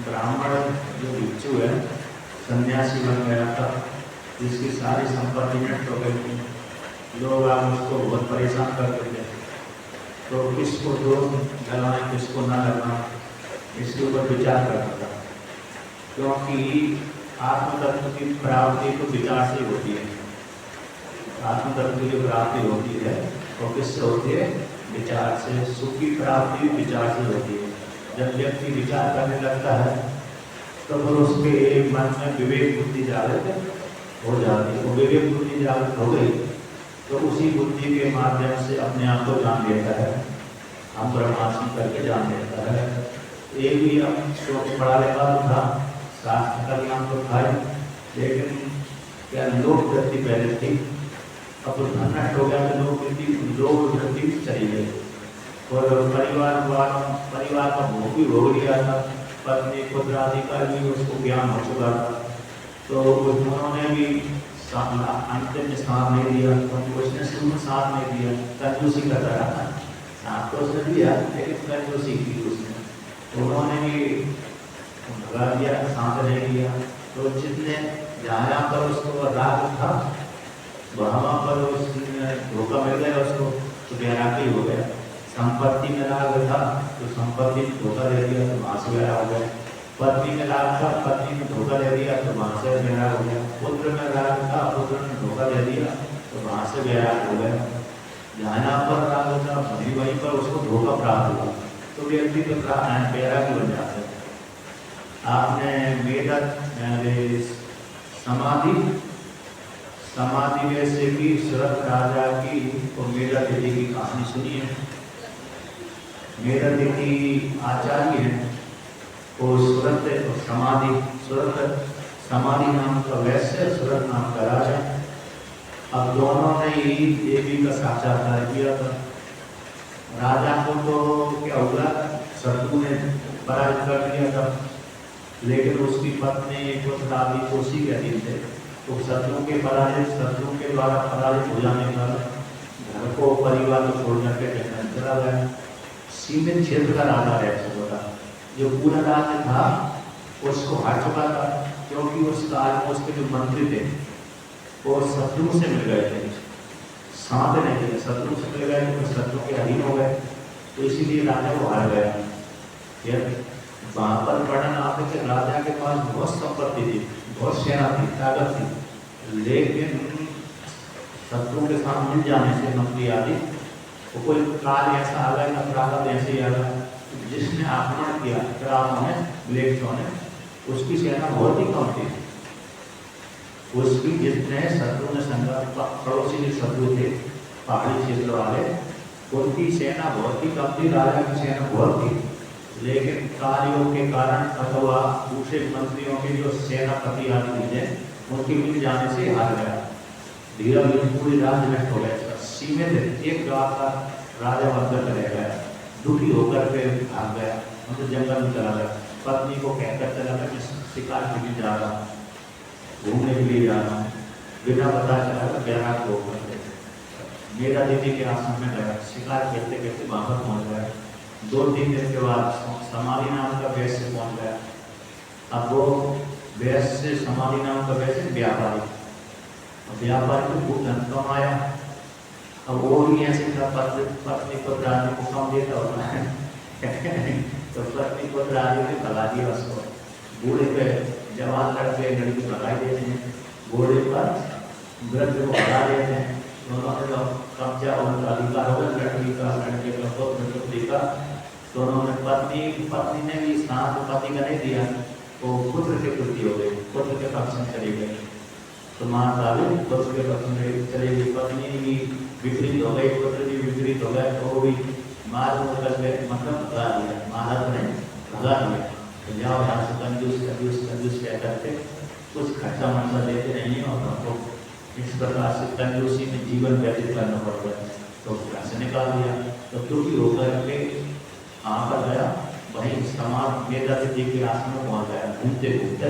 ब्राह्मण जो भिक्षु है सन्यासी बन गया था, जिसकी सारी संपत्ति नष्ट हो गई थी। लोग आप उसको बहुत परेशान करते थे, तो किसको दोष लगाएं किसको ना लगाएं, इसके ऊपर विचार करना था। क्योंकि आत्म तत्व की प्राप्ति तो विचार से होती है। आत्म तत्व की प्राप्ति होती है तो किससे होती है? विचार से। सुख की प्राप्ति भी विचार से होती है। जब व्यक्ति विचार करने लगता है तो फिर उसके मन में विवेक बुद्धि जागृत हो जाती है। वो विवेक बुद्धि जागृत हो गई तो उसी बुद्धि के माध्यम से अपने आप को जान लेता है, हम ब्रह्मास्मि करके जान लेता है। ये भी हम पढ़ा लिखा तो था, शास्त्र का ज्ञान तो था ही, लेकिन क्या लोक वृत्ति पहले थी, अब तो धन नष्ट हो गया तो लोक वृत्ति चली गई। और परिवार का भोग भी भोग लिया था, पत्नी पुत्र आदि का भी उसको ज्ञान हो चुका था, तो उन्होंने भी अंतिम में साथ नहीं दिया, क्योंकि उसने शुरू में साथ नहीं दिया, कंजूसी करता रहा था। साथ तो उसने दिया लेकिन कंजूसी की उसने, तो उन्होंने भी भगा दिया, साथ नहीं दिया। तो जितने जहाँ पर उसको राग था वहाँ पर उसने धोखा मिल गया उसको, तो बैरागी हो गया। संपत्ति में राग था तो संपत्ति में धोखा दे दिया तो वहाँ से बैराग हो गया। पत्नी में राग था, पत्नी में धोखा दे दिया तो वहाँ से बैराग हो गया। पुत्र में राग था, पुत्र में धोखा दे दिया तो वहाँ से बैराग हो गया। जहाँ पर राग था वहीं पर उसको धोखा प्राप्त हुआ तो व्यक्ति तो बैरागी बन जाते हैं। आपने मेरठ समाधि वैसे की सुरत राजा की और मेरठ तिथि की कहानी सुनी है। मेरठ तिथि आचार्य है और सुरत समाधि नाम का वैश्य, सुरत नाम का राजा। अब दोनों ने ही देवी का साक्षात्कार किया था। राजा को तो क्या हुआ, शत्रु ने पराजित कर दिया था, लेकिन उसकी पत्नी पुत्र आदि कोशी के अधीन थे। तो शत्रु के द्वारा पराजित हो जाने पर घर को परिवार को छोड़ करके जंगल चला गया। सीमित क्षेत्र का राजा रह चुका था, जो पूरा राज्य था उसको हार चुका था, क्योंकि उस काल में उसके जो मंत्री थे वो शत्रु से मिल गए थे, साथ नहीं थे, शत्रु से मिल गए तो शत्रु के अधीन हो गए, तो इसीलिए राजा को हार गया। वहां पर वर्णन आते कि राजा के पास बहुत संपत्ति थी, बहुत सेना थी, ताकत थी, लेकिन शत्रु के साथ मिल जाने से मंत्री आदि तो कोई काल ऐसा आ गया, अपराध ऐसे ही आ गया, जिसने आक्रमण किया ग्रामों में, ब्लेक्सों ने, उसकी सेना बहुत ही कम थी। उसकी जितने शत्रु ने संघर्ष, पड़ोसी जो शत्रु थे पहाड़ी क्षेत्र वाले, उनकी सेना बहुत ही कम थी, राजा की सेना बहुत थी, लेकिन कार्यों के कारण अथवा दूसरे मंत्रियों के जो सेनापति आदि थे उनके मिल जाने से हार गया। धीरे धीरे पूरी राज्य नष्ट हो गया। सीमित एक गांव का राजा बनकर रह गया, दुखी होकर के भाग गया, मतलब जंगल में चला गया। पत्नी को कहकर चला गया कि शिकार के लिए जा रहा हूँ, घूमने के लिए जा रहा हूँ, बिना पता चला तो बैराग हो गया। मेरा दीदी के आश्रम में गया, शिकार करते करते वहां पर पहुंच गया। 2-3 दिन के बाद समाधि नाम का वैश्य पहुंच गया। अब वो वैश्य, समाधि नाम का वैश्य व्यापारी को खूब धन कमाया। अब वो भी ऐसे था, पत्नी पुत्र आदि को कम देता होता है तो पत्नी पुत्र आदि ने भगा दिया उसको। बूढ़े पे जवान लड़के लड़की भगाई देते हैं, बूढ़े पर वृद्ध को भगा देते हैं। उन्होंने तो कब्जा उनका अधिकार होगा, लड़की का, लड़के का, पुत्र का। तो उन्होंने पत्नी ने भी साथ पति का नहीं दिया, तो पुत्र के प्रति हो गए, पुत्र के पक्ष में चली गई। तो माता भी पुत्र के पक्ष में चली गई, पत्नी भी विपरीत हो गई, पुत्र भी विपरीत हो गए, तो वो भी मार कर गए, मतलब भगा दिया, महाराज ने भगा दिया। तो जाओ यहाँ से कंजूस क्या करते, कुछ खर्चा मंसा देते नहीं होता, तो इस प्रकार से कंजूसी में जीवन व्यतीत करना पड़ गया, तो घर से निकाल दिया। तो दुखी होकर के वहाँ पर गया, वहीं समाज मेधा तिथि के आश्रम में पहुँच गया। घूमते घूमते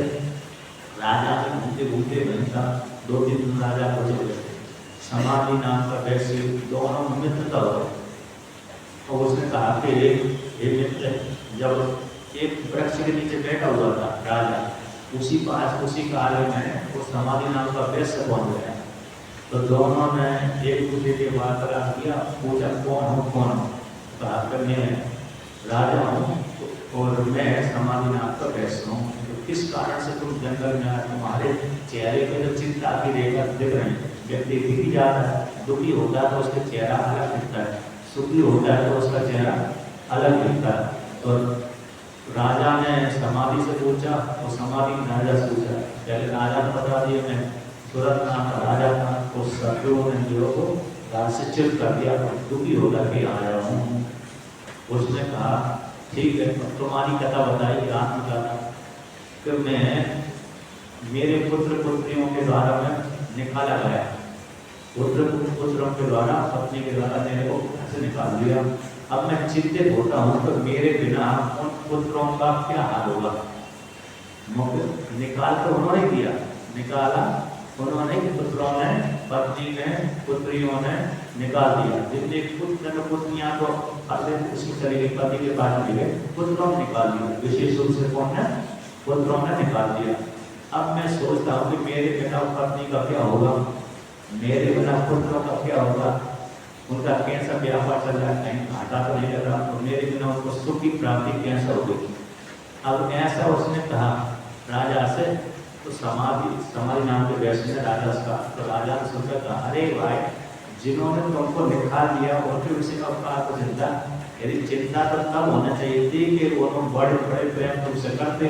राजा में घूमते वहीं था, 2-3 दिन राजा को चले गए। समाधि नाम का वैश्य, दोनों मित्रता हो गए। और उसने कहा कि हे मित्र, जब एक वृक्ष के नीचे बैठा हुआ था राजा, उसी काल में वो समाधि नाम का वैश्य पहुंच गया। तो दोनों ने एक दूसरे के वार्तालाप किया, पूछा कौन हो? कहा कि मैं राजा हूँ और मैं समाधि नाम का वैश्य हूँ। तो किस कारण से तुम जंगल में आए? तुम्हारे चेहरे पे जो चिंता की रेखा दिख रही है, व्यक्ति दिख ही जाता है, दुखी होता है तो उसका चेहरा अलग दिखता है, सुखी होता है तो उसका चेहरा अलग दिखता है। तो राजा ने समाधि से पूछा और समाधि ने राजा से पूछा। पहले राजा ने बता दिया मैं सूरत नाम का राजा था, तो शत्रुओं ने जो को राज से चित कर दिया, दुखी होकर के आया हूँ। उसने कहा ठीक है, तुम्हारी कथा बताई, आत्मकथा। कि मैं मेरे पुत्र पुत्रियों के द्वारा मैं निकाला गया, पुत्रों के द्वारा, पत्नी के द्वारा मेरे को घर से निकाल दिया। अब मैं चिंतित होता हूँ तो मेरे बिना उन पुत्रों का क्या हाल होगा। निकाल तो उन्होंने दिया, निकाला उन्होंने, पुत्रों ने, पत्नी ने, पुत्रियों ने निकाल दिया। जितने पुत्र पुत्रियां तो उसी तरह पति के पास भी गए, पुत्रों ने निकाल दिया। विशेष रूप से कौन है? पुत्रों ने निकाल दिया। अब मैं सोचता हूँ कि मेरे बिना पत्नी का क्या होगा, मेरे बिना पुत्रों का क्या होगा, उनका कैसा व्यापार चल रहा है, कहीं घाटा तो नहीं लग रहा, तो मेरे बिना उनको सुख की प्राप्ति कैसा होगी। अब ऐसा उसने कहा राजा से। तो समाधि नाम के वैश्य ने राजा का, तो राजा ने सोचा कहा अरे भाई, जिन्होंने तुमको निकाल दिया उनके विषय में आपका तो चिंता, यदि चिंता तो तब होना चाहिए थी कि वो तुम बड़े बड़े प्रेम तुमसे करते,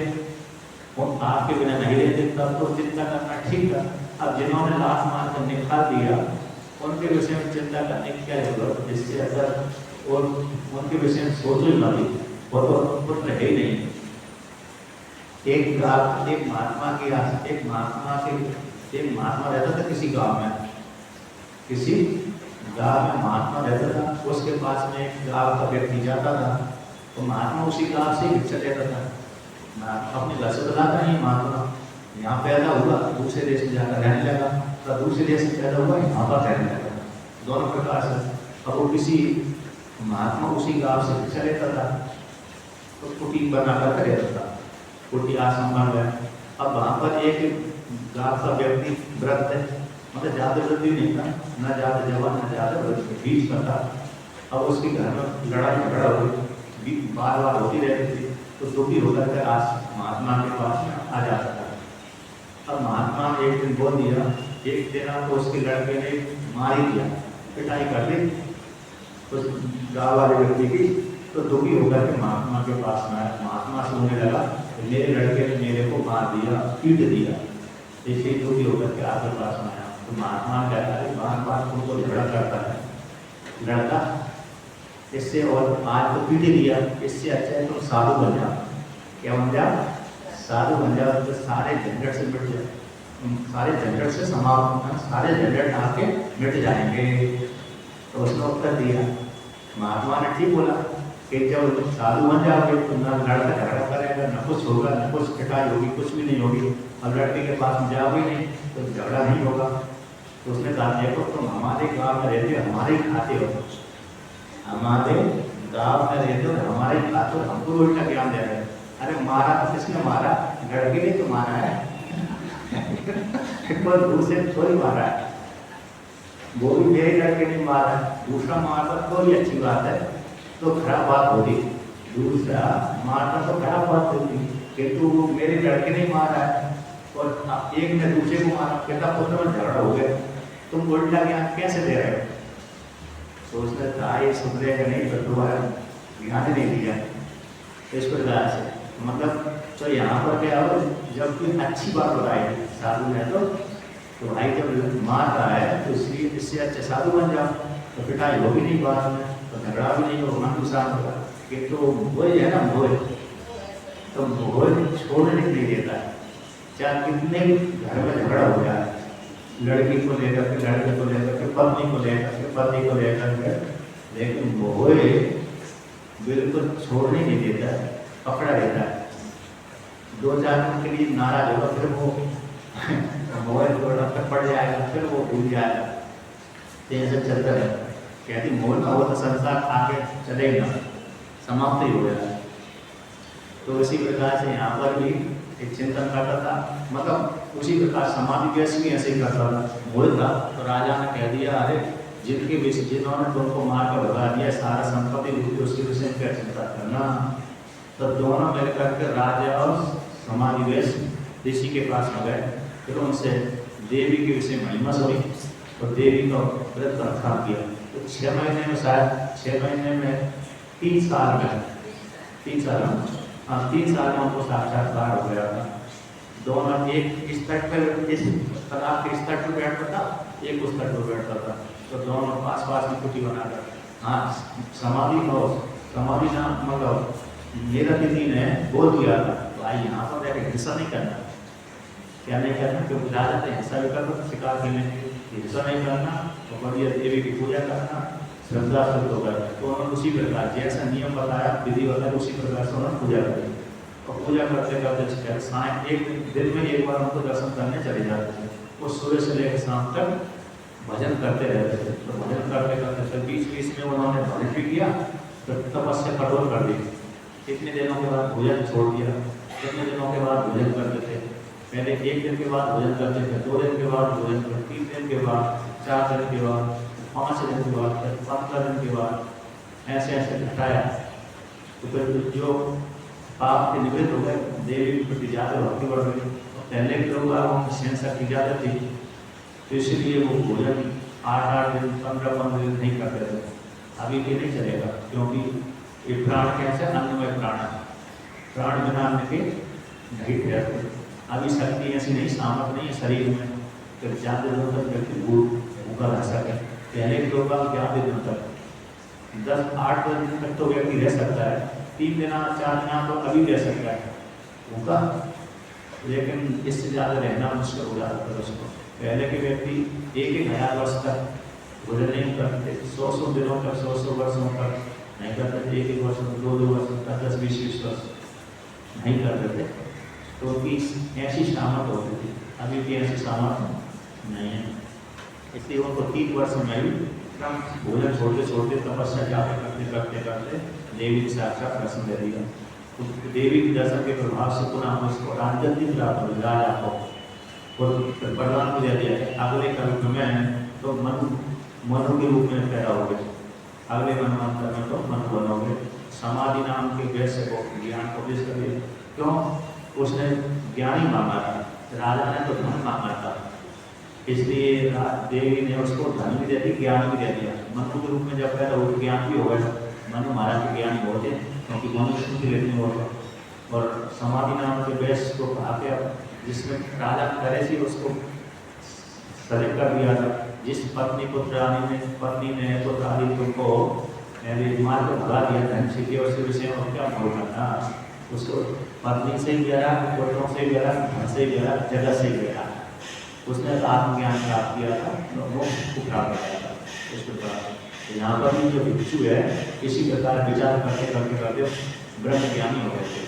वो आपके बिना नहीं रहते, तब तो चिंता करना ठीक था। अब जिन्होंने लात मार कर निकाल दिया उनके विषय में चिंता करने की क्या जरूरत, जिससे अगर और उनके विषय में सोचो ही मत, वो तो पुत्र है ही नहीं। एक महात्मा रहता था किसी गांव में, महात्मा रहता था, उसके पास में एक गांव का व्यक्ति जाता था, तो महात्मा उसी गांव से भिक्षा लेता था। अपने घर से बताता नहीं, महात्मा यहाँ पैदा हुआ, दूसरे देश में जाकर रहने लगा, तो दूसरे देश में पैदा हुआ, यहाँ पर रहने लगा, दोनों प्रकार से। अब वो किसी महात्मा उसी गांव से भिक्षा लेता था, तो कुटी बना कर रहता था, कुटी आश्रम बन गया। अब वहाँ पर एक गांव का व्यक्ति व्रत है, मतलब ज़्यादा वृद्धि नहीं था, न ज़्यादा जवान न ज़्यादा बीच में था। अब उसके घर में लड़ाई झगड़ा हुई, बार बार होती रहती थी, तो दुखी होकर के महात्मा के पास आ जाता था। अब महात्मा ने एक दिन बोल दिया, एक दिन तो उसके लड़के ने मार ही दिया, पिटाई कर दी उस गाँव वाले व्यक्ति की। तो दुखी होकर के महात्मा के पास में आया, महात्मा सोचने लगा मेरे लड़के ने मेरे को मार दिया, पीट दिया, इसलिए दुखी होकर के आपके पास में आया। तो महात्मा कहता है बार बार तुमको झगड़ा करता है लड़का, इससे और आज तो पीट दिया, इससे अच्छा है तुम साधु बन जाओ। क्या बन जाओ? साधु बन जाओ, तो सारे झंझट से मिट जाए, सारे झंझट से समाप्त, सारे झंझट आपके मिट जाएंगे। तो उसने उत्तर दिया, महात्मा ने ठीक बोला कि जब साधु बन जाओगे तो ना लड़का झगड़ा करेगा, न कुछ होगा, न कुछ पिटाई होगी, कुछ भी नहीं होगी। अब लड़के के पास में जाओगे नहीं तो झगड़ा नहीं होगा। तो उसने कहा देखो तुम हमारे गाँव में रहते हो, हमारे ही खाते हो, हमारे गाँव में रहते हो, हमारे ही खाते हो, हमको उल्टा ज्ञान दे रहे हो। अरे मारा तो किसने मारा? लड़के ने तो मारा है, कोई दूसरे थोड़ी मारा है, वो भी मेरे लड़के ने मारा है, दूसरा मारना कोई अच्छी बात है तो खराब बात होगी, दूसरा मारना तो खराब बात होगी, किंतु वो मेरे लड़के ने मारा है और एक ने दूसरे को मारा, कहता पुत्र में झगड़ा हो गया, तुम उल्टा ज्ञान कैसे दे रहे हो? सोचता था ये सुधरेगा नहीं, तो दोबारा ध्यान नहीं दिया इस प्रकार से। मतलब तो यहाँ पर क्या हो, जब कोई अच्छी बात हो रहा है साधु है तो भाई जब मार रहा है तो इसलिए इससे अच्छा साधु बन जाओ, तो पिटाई होगी नहीं बाद में, तो झगड़ा भी नहीं होगा, मन नुकसान होगा। किंतु मोह है ना, मोह, तो मोह छोड़ने नहीं देता है, चाहे कितने घर में झगड़ा हो जाए, लड़की को लेकर के, लड़के को लेकर के, पत्नी को लेकर के, पति को लेकर के, लेकिन मोह बिल्कुल छोड़ने नहीं देता है, पकड़ा रहता है। 2-4 दिन के लिए नाराज होगा, फिर वो मोबाइल थोड़ा पड़ जाएगा, फिर वो भूल जाएगा, ऐसा चलता है। कहती मोह ना हो तो संसार आगे चलेगा, समाप्त ही हो जाएगा। तो इसी प्रकार से यहाँ पर भी एक चिंतन करता था, मतलब उसी प्रकार समाधि व्यस भी ऐसे ही करता था, बोलता तो राजा ने कह दिया, अरे जिनके विषय जिन्होंने तुमको मार कर भगा दिया, सारा संपत्ति लूटी, उसके विषय में क्या चिंता करना। तो दोनों मिलकर के राजा और समाधि व्यस ऋषि के पास में गए, फिर उनसे देवी के विषय महिमा हुई और देवी का व्रत रखा किया। तो 6 महीने में, शायद 6 महीने में 3 साल में 3 साल में उनको साक्षात्कार हो गया था। दोनों एक इस तट पर, इस तालाब के इस तट पर बैठता था, एक उस तट पर बैठता था, तो दोनों पास पास में कुटी बनाकर, हाँ समाधि नाम मतलब मेरा दीदी ने बोल दिया था, तो आई यहाँ पर जाकर हिंसा नहीं करना, क्या नहीं करना, क्योंकि राजा ने हिंसा भी करना, शिकार के लिए हिंसा नहीं करना, तो बढ़िया देवी की पूजा करना, श्रद्धा शुद्ध होकर। तो उन्होंने उसी प्रकार जैसा नियम बताया, विधि बताया, उसी प्रकार से उन्होंने पूजा करी। और पूजा करते करते साय एक दिन में एक बार उनको दर्शन करने चले जाते थे। वो सुबह से लेकर शाम तक भजन करते रहते थे। तो भजन करते करते फिर बीच बीच में उन्होंने भजन भी किया, तो तपस्या कठोर कर दी। कितने दिनों के बाद भोजन छोड़ दिया, कितने दिनों के बाद भोजन करते थे, पहले 1 दिन के बाद भोजन करते थे, 2 दिन के बाद भोजन करते, 3 दिन के बाद, 4 दिन के बाद, 5 दिन के बाद, 15 दिन के बाद, ऐसे ऐसे घटाया। तो फिर जो पाप के निवृत्त हो गए, देवी के प्रति ज़्यादा भक्ति बढ़ गई। पहले के लोग उनकी सहन शक्ति ज़्यादा थी, तो इसलिए वो भोजन 8-8 दिन, 15-15 दिन नहीं करते थे। अभी ये नहीं चलेगा, क्योंकि ये प्राण कैसे अन्नमय प्राण है, प्राण बिना अन्न के नहीं ठहरते। अभी शक्ति ऐसी नहीं, सामर्थ नहीं है शरीर में, तो ज़्यादा दिनों तक व्यक्ति भूखा रह सके। पहले के लोग क्या दिनों तक, 10-8 दिन तक तो व्यक्ति रह सकता है, 3 दिन 4 दिन तो अभी रह सकता है भूखा, लेकिन इससे ज़्यादा रहना मुश्किल हो जाता है उसको। पहले के व्यक्ति 1,000 वर्ष तक भोजन नहीं करते, 100 दिनों तक, 100 वर्षों तक नहीं करते थे, 1 वर्ष, 2 वर्ष तक, 10-20 वर्ष नहीं करते थे। तो उनकी ऐसी सामर्थ होती थी, अभी भी ऐसी सामर्थ नहीं है। इसलिए उनको 3 वर्ष में भी भोजन छोड़ते छोड़ते तपस्या जाप करते करते करते देवी के साक्षात दर्शन दे दिया। तो देवी के दर्शन के प्रभाव से पुनः उसको राजगद्दी प्राप्त हो, राजा को, और वरदान को दे दिया कि अगले कल्प में तो मनु के रूप में पैदा हो गए, अगले मनवंतर में तो मनु बनोगे। समाधि नाम के वैश्य को ज्ञान को उपदेश कर दिया। क्यों? उसने ज्ञान ही मांगा था, राजा ने तो धन मांगा था, इसलिए देवी ने उसको धन भी दे दिया, ज्ञान भी दे दिया। मनु के रूप में जब पैदा हो ज्ञान भी हो गया। मनु महाराज के ज्ञान बहुत है, क्योंकि मनुष्य की लेते होगा। और समाधि नाम के वैश्य को कहा गया, जिसमें राजा करे थी उसको सजग कर दिया था। जिस पत्नी ने पुत्रानी को मार को भगा दिया धन से, कि उसके विषय में क्या बोलना था, उसको पत्नी से गिरा, पुत्रों से गिरा, धन से गिरा, जगत से गिरा। उसने आत्मज्ञान प्राप्त किया था, मोक्ष को प्राप्त किया था। इस प्रकार यहाँ पर भी जो भिक्षु है, इसी प्रकार विचार करते करते करते ब्रह्म ज्ञानी हो गए थे,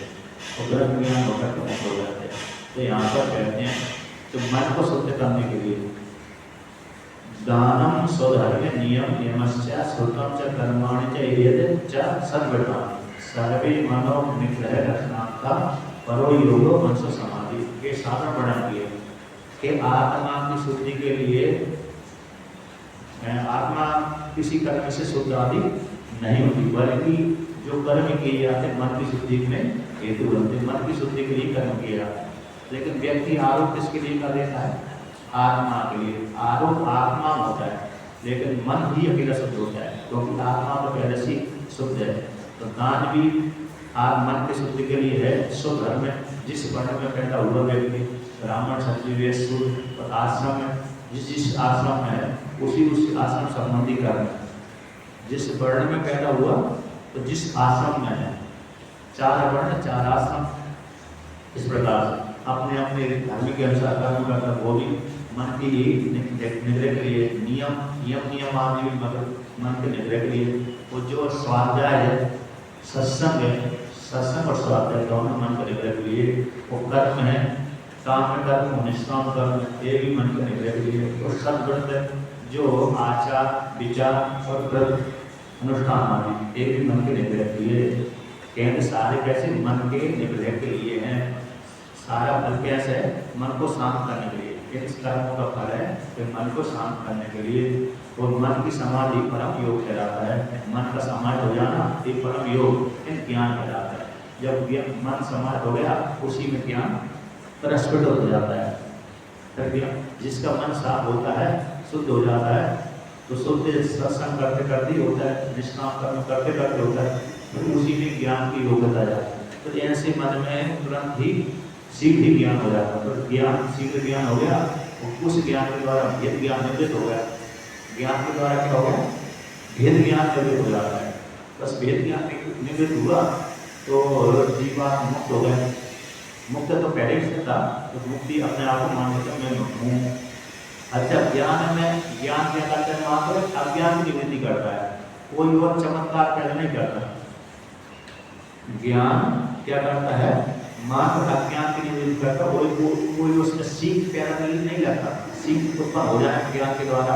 और ब्रह्म ज्ञान होकर के मुक्त हो जाते हैं। तो यहाँ पर कहते हैं तो मन को शुद्ध करने के लिए दानम स्वधर्म नियम नियमस्य श्रुतम च कर्माणि च यद च सद्वृत्तानि सर्वे मनो निग्रह रचनात्था परो योगो मनसो समाधि के साधन वर्णन किए कि आत्मा की शुद्धि के लिए आत्मा किसी कर्म से शुद्ध आदि नहीं होती, बल्कि जो कर्म किए जाते मन की शुद्धि में हेतु बनते, मन की शुद्धि के लिए कर्म किए जाते हैं। लेकिन व्यक्ति आरोप किसके लिए कर देता है? आत्मा के लिए। आरोप आत्मा होता है, लेकिन मन ही अकेला शुद्ध होता है, क्योंकि आत्मा तो पहले से शुद्ध है। तो दान भी मन की शुद्धि के लिए है। स्वधर्म में जिस वर्ण में पैदा हुआ व्यक्ति, ब्राह्मण, क्षत्रिय, शूद्र, और आश्रम में जिस आश्रम में है उसी आश्रम संबंधी कर्म। जिस वर्ण में पैदा हुआ तो जिस आश्रम में है, 4 वर्ण 4 आश्रम, इस प्रकार से अपने अपने धर्म के अनुसार कर्म करता, वो भी मन की निग्रह के लिए नियम आदि, मतलब मन के निग्रह के लिए। वो जो स्वाध्याय है, सत्संग और स्वाध्याय दोनों मन के निग्रह के लिए। वो कर्म है, काम में कर्म, निष्काम कर्म, ये भी मन के निग्रह के लिए। और सद्व्रत जो आचार विचार और व्रत अनुष्ठान आदि, ये भी मन के निग्रह के लिए। केंद्र सारे कैसे मन के निग्रह के लिए हैं, सारा फल कैसे है, मन को शांत करने के लिए। इन कर्मों का फल है कि मन को शांत करने के लिए, और मन की समाधि परम योग कहलाता है। मन का समाधि हो जाना ये परम योग इन ज्ञान कहलाता है। जब मन समाधि हो गया उसी में ज्ञान प्रस्फुट हो जाता है। फिर जिसका मन साफ होता है, शुद्ध हो जाता है, तो शुद्ध सत्संग करते करते ही होता है, निष्काम कर्म करते करते होता है, फिर उसी में ज्ञान की योग्यता जाती है। तो ऐसे मन में तुरंत ही शीघ्र ही ज्ञान हो जाता है। तो ज्ञान शीघ्र ज्ञान हो गया, उस ज्ञान के द्वारा भेद ज्ञान निर्मित हो गया। ज्ञान के द्वारा क्या हो गया, भेद ज्ञान निर्मित हो जाता है। बस भेद ज्ञान निर्मित हुआ तो जीवात्मा मुक्त हो गया। मुक्त तो पहले से था, तो मुक्ति अपने आप को मान लेता मैं हूँ। अच्छा, ज्ञान में ज्ञान क्या करता है, मात्र अज्ञान की निवृत्ति करता है, कोई और चमत्कार पैदा नहीं करता। ज्ञान क्या करता है, मात्र अज्ञान की निवृत्ति करता, कोई उसमें सीख पैदा नहीं लगता। सीख उत्पन्न हो जाए ज्ञान के द्वारा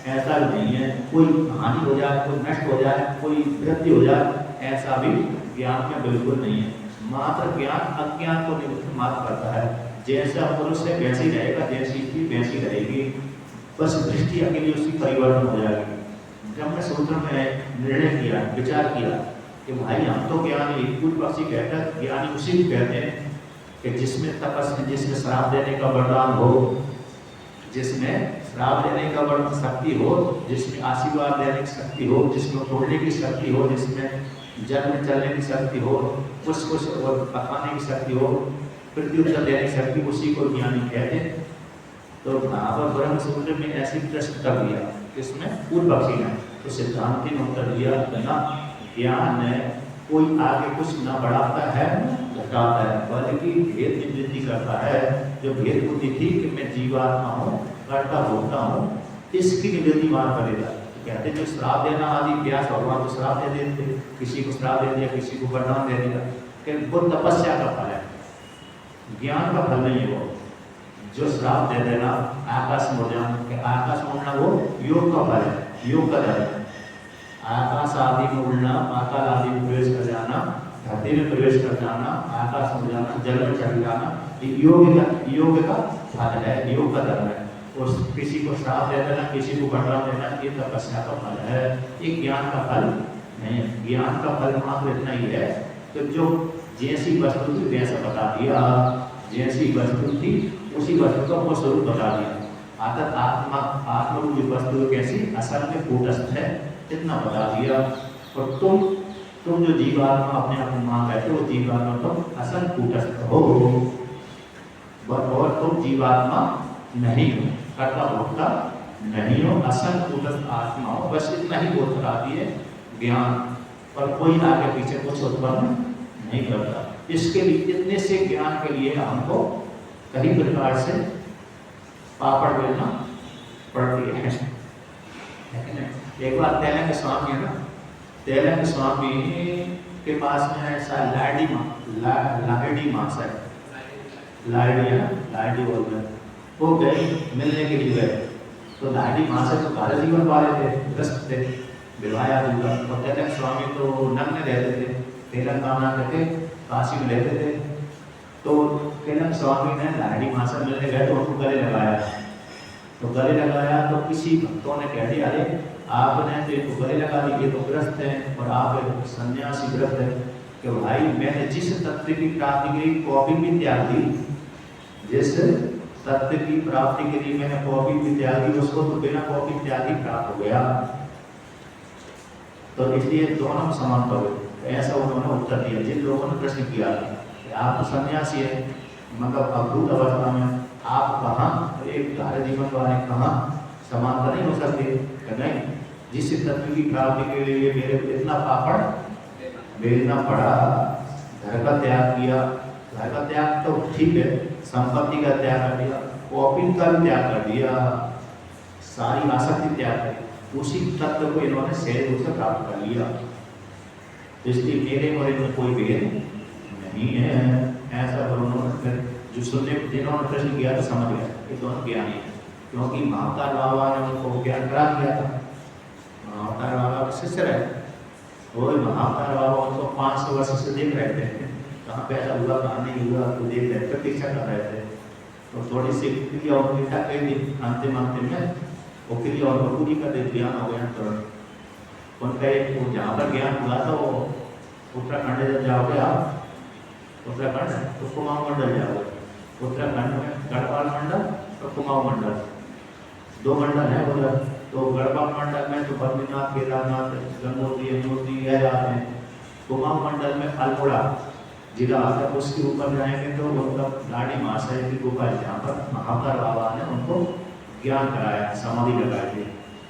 ऐसा भी नहीं है, कोई हानि हो जाए, कोई नष्ट हो जाए, कोई वृद्धि हो जाए, ऐसा भी ज्ञान में बिल्कुल नहीं है। मात्र ज्ञान अज्ञान को निवृत्त मात्र करता है। जैसा मनुष्य वैसे ही रहेगा, जैसी थी वैसी रहेगी, बस दृष्टि अकेली उसकी परिवर्तन हो जाएगी। जब मैं सूत्र में निर्णय किया, विचार किया कि भाई हम तो ज्ञानी, कुछ पक्षी कहता है ज्ञानी उसी को कहते हैं कि जिसमें तपस्या, जिसमें श्राप देने का वरदान हो, जिसमें श्राप देने का वरदान शक्ति हो, जिसमें आशीर्वाद देने की शक्ति हो, जिसमें तोड़ने की शक्ति हो, जिसमें जल में चलने की शक्ति हो, पुष्प और पकाने की शक्ति हो, पृथ्वी पर देने की शक्ति, उसी को ज्ञानी कहते हैं। तो महावर ब्रह्म सूत्र में ऐसी प्रश्न कर दिया, इसमें पूर्व पक्षी ने तो सिद्धांति ने उत्तर दिया ना, ज्ञान में कोई आगे कुछ न बढ़ाता है घटाता है, बल्कि भेद निवृत्ति करता है। जो भेद बुद्धि थी कि मैं जीवात्मा हूँ, करता भोगता हूँ, इसकी निवृत्ति मार करेगा। तो कहते जो श्राप देना आदि व्यास भगवान को श्राप दे देते, किसी को श्राप दे दिया, किसी को वरदान दे दिया, कि वो तपस्या का फल है, ज्ञान का फल नहीं है। वो जो श्राप दे देना, आकाश में उड़ जाना, आकाश में उड़ना वो योग का फल है, योग का धर्म है। आकाश आदि में उड़ना, पाताल आदि में प्रवेश कर जाना, धरती में प्रवेश कर जाना, आकाश में जाना, जल में चढ़ जाना, योग का फल है, योग का धर्म है। और किसी को श्राप दे देना, किसी को वरदान देना, ये तपस्या का फल है, ये ज्ञान का फल नहीं। ज्ञान का फल मात्र इतना ही है कि जो जैसी वस्तु थी वैसा बता दिया, जैसी वस्तु थी उसी वस्तु का वो स्वरूप बता दिया। अर्थात आत्मा की वस्तु कैसी असल में कूटस्थ है, इतना बता दिया। और तुम जो जीवात्मा अपने आप में मान बैठे हो, जीवात्मा तुम असल कूटस्थ हो, और तुम जीवात्मा नहीं हो, कर्ता भोक्ता नहीं हो, असल कूटस्थ आत्मा हो। बस इतना ही बोध करा दिए ज्ञान, पर कोई आगे पीछे कुछ उत्पन्न नहीं करता। इसके लिए, इतने से ज्ञान के लिए हमको कई प्रकार से पापड़ बेलना पड़ती है। एक बार तेलंग स्वामी है ना, तेलंग स्वामी के पास में ऐसा लाडी मास है, लाडी बोल रहे, वो गए मिलने के लिए गए। तो लाडी मास से तो भारत जीवन वाले थे, ग्रस्त थे, विवाह दूंगा। और तेलंग स्वामी तो नग्न रहते थे, तेलंगाना के काशी में रहते थे। तो तेलंग स्वामी ने लाडी मास से मिलने गए तो उनको गले लगाया। तो गले लगाया तो किसी भक्तों ने कह दिया, अरे आपने तो इनको गले लगा दी, ये तो ग्रस्त हैं और आप सन्यासी ग्रस्त हैं। कि भाई मैंने जिस तत्व की प्राप्ति के लिए कॉपी भी त्याग दी, जिस तत्व की प्राप्ति के लिए मैंने कॉपी भी त्याग दी, उसको तो बिना कॉपी त्याग ही प्राप्त हो गया। तो इसलिए दोनों समान करो, ऐसा उन्होंने उत्तर दिया। जिन लोगों ने प्रश्न किया आप तो सन्यासी है, मतलब अद्भुत अवस्था में आप कहाँ, एक धार्य जीवन वाले कहाँ समानता नहीं हो सकते। नहीं, जिस तत्व की प्राप्ति के लिए मेरे को इतना पापड़ बेलना पड़ा, घर का त्याग किया, घर का त्याग तो ठीक है, संपत्ति का त्याग कर दिया, कॉपी का भी त्याग कर दिया, सारी आसक्ति त्याग कर, उसी तत्व को इन्होंने सहज रूप से प्राप्त कर लिया। इसलिए मेरे और इनमें कोई भेद नहीं है। ऐसा उन्होंने जो सुनने जिन्होंने प्रश्न किया तो समझ गया कि दोनों ज्ञानी है, क्योंकि महाकाल बाबा ने उनको ज्ञान करा दिया था। महाकाल बाबा के शिष्य रहे, वो महाकार बाबा उनको 500 वर्ष से देख रहे थे, कहाँ पे ऐसा हुआ कहाँ नहीं हुआ, तो देख रहे थे, प्रतीक्षा कर रहे थे। तो थोड़ी सी क्रिया और मीठा कह दी अंतिम में, वो क्रिया और पूरी कर दे, ज्ञान हो गया तुरंत। उनका एक वो जहाँ पर ज्ञान हुआ था वो उत्तराखंड जब जाओगे आप, उत्तराखंड तो कुमाऊं मंडल जाओगे, उत्तराखंड में गढ़वाल मंडल और कुमाऊं मंडल, 2 मंडल है उधर। तो गढ़वाल मंडल में तो बद्रीनाथ, केदारनाथ, गंगोत्री, यमुनोत्री यह जाते हैं। कुमाऊं मंडल में अल्मोड़ा जिला आता है, उसके ऊपर जाएंगे तो मतलब लाडी महाशय की गुफा है, जहाँ पर महाकार बाबा ने उनको ज्ञान कराया, समाधि लगाई थी।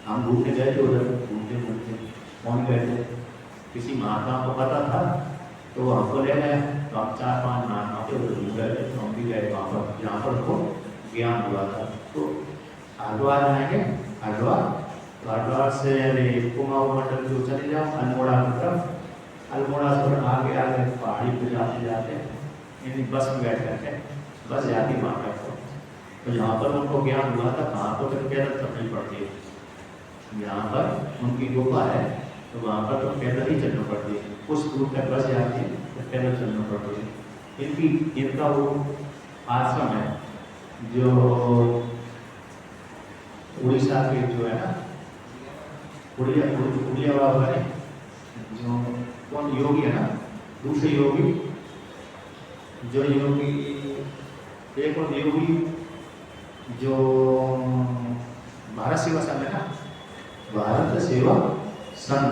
हम घूमने गए थे उधर, घूमते घूमते पहुँच गए थे, किसी महात्मा को पता था तो वो हमको ले गए। तो हम 4-5 महात्मा के उधर घूम गए थे, तो हम भी गए वहाँ पर जहाँ पर उनको ज्ञान हुआ था। तो हरिद्वार जाएंगे, हरिद्वार से कुमाऊं मंडल को चले जाओ अल्मोड़ा की तरफ, अल्मोड़ा से आगे आगे पहाड़ी पे जाते जाते यानी बस में बैठ करके बस जाती वहाँ तक। तो जहाँ पर उनको ज्ञान हुआ था वहाँ तो फिर पैदल चलनी पड़ती है, जहाँ पर उनकी गुफा है तो वहाँ पर तो पैदल ही चलना पड़ती है, कुछ दूर तक बस जाती है तो पैदल चलना पड़ती है। इनका वो आश्रम है जो उड़ीसा के जो है ना, उड़िया बाबा है जो कौन योगी है ना, दूसरे योगी जो योगी, एक और योगी जो भारत सेवा संघ है ना, भारत सेवा संघ,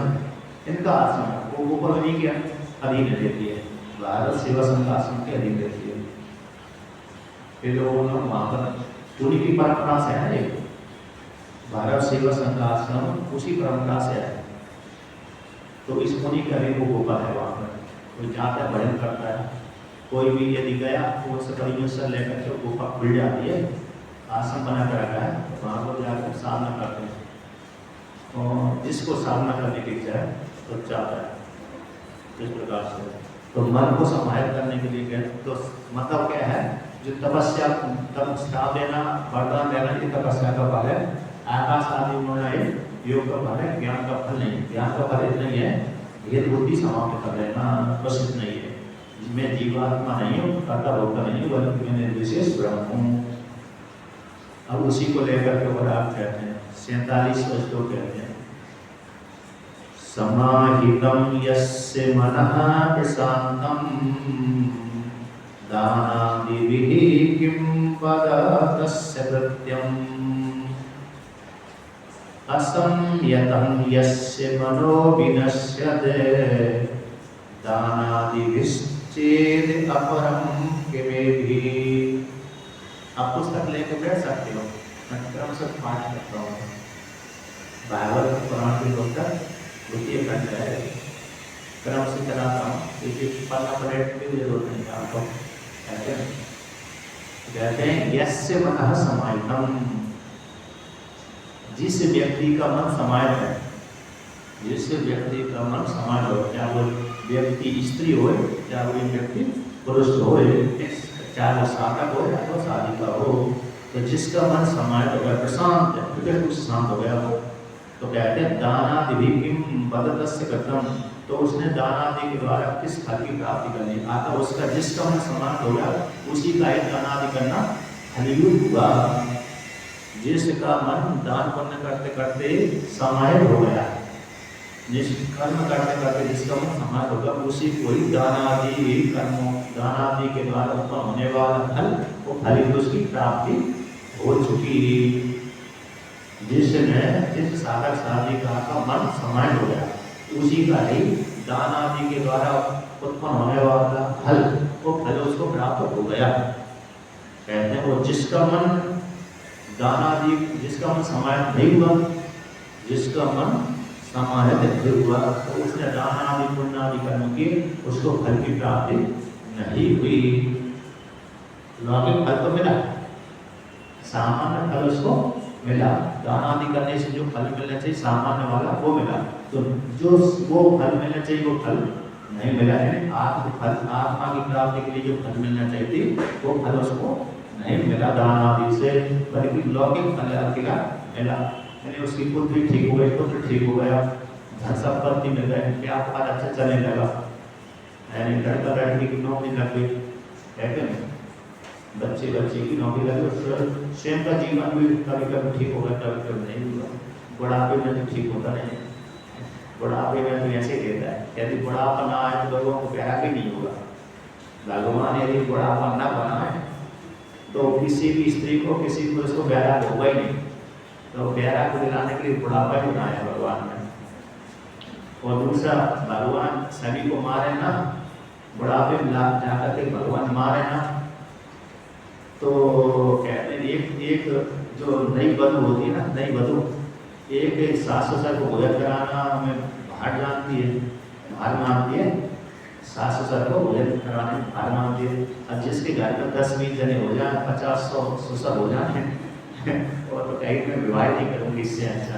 इनका आश्रम है वो ऊपर उन्हीं के अधीन रहती है, भारत सेवा संघ आश्रम के अधीन रहती है। फिर लोग वहाँ पर उन्हीं की परंपरा से है, भारत सेवा संघ आश्रम उसी परंपरा से है। तो इस मुनि का भी वो गुफा है, वहाँ पर कोई जाता है भजन करता है, कोई भी यदि गया तो उससे परमेश्वर लेकर के गुफा खुल जाती है, आश्रम बना कर रखा है, वहाँ पर जाकर साधना करते हैं। और जिसको साधना करने की इच्छा है तो चाहता है इस प्रकार से। तो मन को समाहित करने के लिए क्या, तो मतलब क्या है, जो तपस्या तप देना, वरदान देना, ये तपस्या का फल है। आकाश आदि होना योग का फल है, ज्ञान का फल नहीं। ज्ञान का फल इतना ही है, भेद बुद्धि समाप्त कर लेना, बस इतना ही है। मैं जीवात्मा नहीं हूँ, कर्ता भोक्ता नहीं हूँ, बल्कि मैं निर्विशेष ब्रह्म हूँ। अब उसी को लेकर के और आप कहते हैं 47वां श्लोक कहते हैं, समाहितं यस्य मनः प्रशान्तं दानादिभिः किं वद तस्य कृत्यम् असंयतं यस्य मनो विनश्यते दानादिभिश्चेद अपरं किमेभिः। आप पुस्तक लेकर बैठ सकते हो, मैं क्रम से पाठ करता हूँ। भागवत पुराण की पुस्तक द्वितीय खंड है, क्रम से कराता हूँ, क्योंकि पन्ना पलट की जरूरत नहीं है आपको। कहते हैं यस्य मनः समाहितं, जिस व्यक्ति का मन समाहित है, जिस व्यक्ति का मन समाहित हो, क्या वो व्यक्ति स्त्री हो या वो व्यक्ति पुरुष हो, चाहे वो साधक हो या तो साधिका हो, तो जिसका मन समाहित हो गया, प्रशांत है, फिर कुछ शांत हो गया हो, तो कहते हैं दानादिभिः किं वद तस्य कृत्यम्, तो उसने दानादि के द्वारा किस फल की प्राप्ति करनी। आता उसका जिसका मन समाहित हो गया उसी का ही दानादि करना फलयुक्त हुआ। जिसका मन दान पुण्य करते करते समाहित हो गया, जिस कर्म करते करते जिसका मन समाहित होगा उसी को ही दानादि कर्मों, दानादि के द्वारा उत्पन्न होने वाला फल, वो फल उसकी प्राप्ति हो चुकी। जिस साधक साधिका का मन समाहित हो गया उसी का ही दानादि के द्वारा उत्पन्न होने वाला फल, वो फल उसको प्राप्त हो गया। कहते हैं वो जिसका मन दानादि, जिसका मन समाहित नहीं हुआ, जिसका मन समाहित नहीं हुआ, तो उसने दानादि पुण्यादि कर्म किए, उसको फल की प्राप्ति नहीं हुई। लौकिक फल तो मिला, सामान्य फल उसको मिला, दानादि करने से जो फल मिलना चाहिए सामान्य वाला वो मिला, तो जो वो फल मिलना चाहिए वो फल नहीं मिला है। आत्मा की प्राप्ति के लिए जो फल मिलना चाहिए वो फल उसको नहीं मिला दानादि से, बल्कि लौकिक फल मिला। यानी उसकी पुत्री ठीक हो गई, पुत्र ठीक हो गया, धन संपत्ति मिल गए, व्यापार अच्छा चलने लगा, यानी लड़का लड़की की नौकरी लग गई, है कि नहीं, बच्चे बच्चे की नौकरी लगी, और स्वयं का जीवन भी कभी कभी ठीक होगा, कभी कभी नहीं होगा। बुढ़ापे में तो ठीक होता नहीं, बुढ़ापे में तो ऐसे ही रहता है। यदि बुढ़ापा ना आए तो लोगों को प्यार भी नहीं होगा। भगवान यदि बुढ़ापा ना बनाए तो किसी भी स्त्री को, किसी पुरुष को प्यारा होगा ही नहीं। तो प्यारा को दिलाने के लिए बुढ़ापा ही बनाया भगवान ने। और दूसरा, भगवान सभी को मारे ना, बुढ़ापे में जाकर के भगवान मारे ना, तो कहते हैं एक जो नई वधू होती है ना, नई वधू, एक सास ससुर को भोजन कराना हमें भार जानती है, भार मानती है, सास ससुर को भोजन कराने भार मानती है। अब जिसके घर में 10-20 जने हो जाए, 50-100 ससुर हो जाए और तो कहीं में विवाह नहीं करूँगी, इससे अच्छा।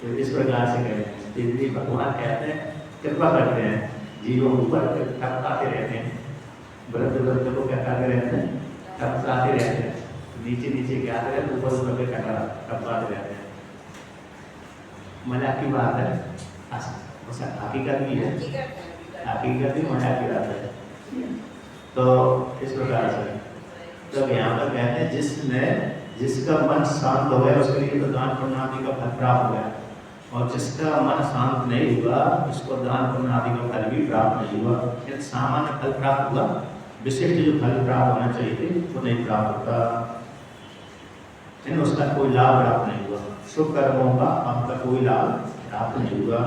तो इस प्रकार से कहते हैं, इसलिए भगवान कहते हैं, कृपा करते हैं, जीवों ऊपर टपकाते रहते हैं, वृद्ध वृद्ध को क्या करते रहते हैं, टपकाते रहते हैं, नीचे नीचे क्या करते हैं, ऊपर ऊपर के टपकाते रहते हैं। मजाक की बात है, हकीकत भी है, हकीकत भी मजाक की बात है। तो इस प्रकार से तब यहाँ पर कहते हैं, जिसका मन शांत हो गया उसके लिए तो दान पुण्य आदि का फल प्राप्त हो गया, और जिसका मन शांत नहीं हुआ उसको दान पुण्य आदि का फल भी प्राप्त नहीं हुआ। यदि सामान्य फल प्राप्त हुआ, विशिष्ट जो फल प्राप्त होना चाहिए थे वो नहीं प्राप्त होता, उसका कोई लाभ प्राप्त नहीं हुआ, शुभ कर्मों का आपका कोई लाभ प्राप्त नहीं हुआ।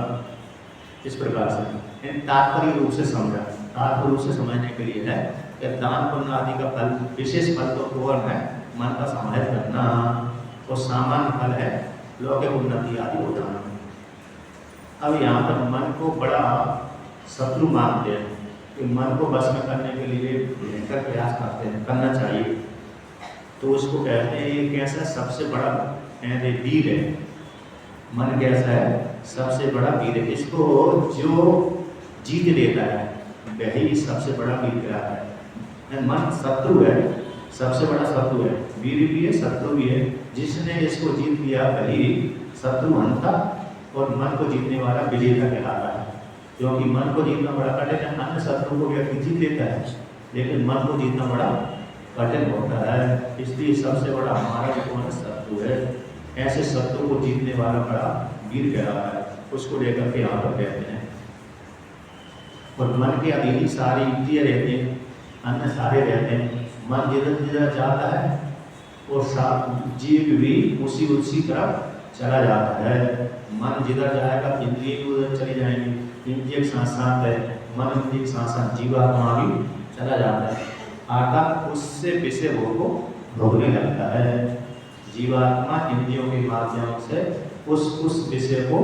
इस प्रकार से तात्पर्य रूप से समझा, तात्पर्य रूप से समझने के लिए है कि दान पुण्य आदि का फल, विशेष फल तो पूर्ण है मन का समाहित करना, और सामान्य फल है लौकिक उन्नति आदि होना। अब यहाँ पर मन को बड़ा शत्रु मानते हैं कि मन को बस में करने के लिए भयंकर प्रयास करते हैं, करना चाहिए। तो उसको कहते हैं ये कैसा सबसे बड़ा वीर है, मन कैसा है, सबसे बड़ा वीर है। इसको जो जीत लेता है वही सबसे बड़ा वीर कहलाता है। मन शत्रु है, सबसे बड़ा शत्रु है, वीर भी है शत्रु भी है। जिसने इसको जीत लिया वही शत्रु हंता, और मन को जीतने वाला विजेता कहलाता है। क्योंकि मन को जीतना बड़ा कठिन है, अन्य शत्रु को व्यक्ति जीत लेता है, लेकिन मन को जीतना बड़ा कठिन होता है। इसलिए सबसे बड़ा हमारा कौन शत्रु है, ऐसे शत्रु को जीतने वाला बड़ा वीर कहलाता है, उसको लेकर के यहाँ पर कहते हैं। और मन के अधीन ही सारी इंद्रियां रहती हैं, अन्य सारे रहते हैं। मन जिधर जिधर जाता है और जीव भी उसी तरफ चला जाता है। मन जिधर जाएगा इंद्रिय भी उधर चली जाएंगी, इंद्रिय के साथ साथ है मन, इंद्रिय के साथ साथ जीवात्मा भी चला जाता है, अर्थात उससे विषय को भोगने लगता है। जीवात्मा इंद्रियों के माध्यम से उस विषय को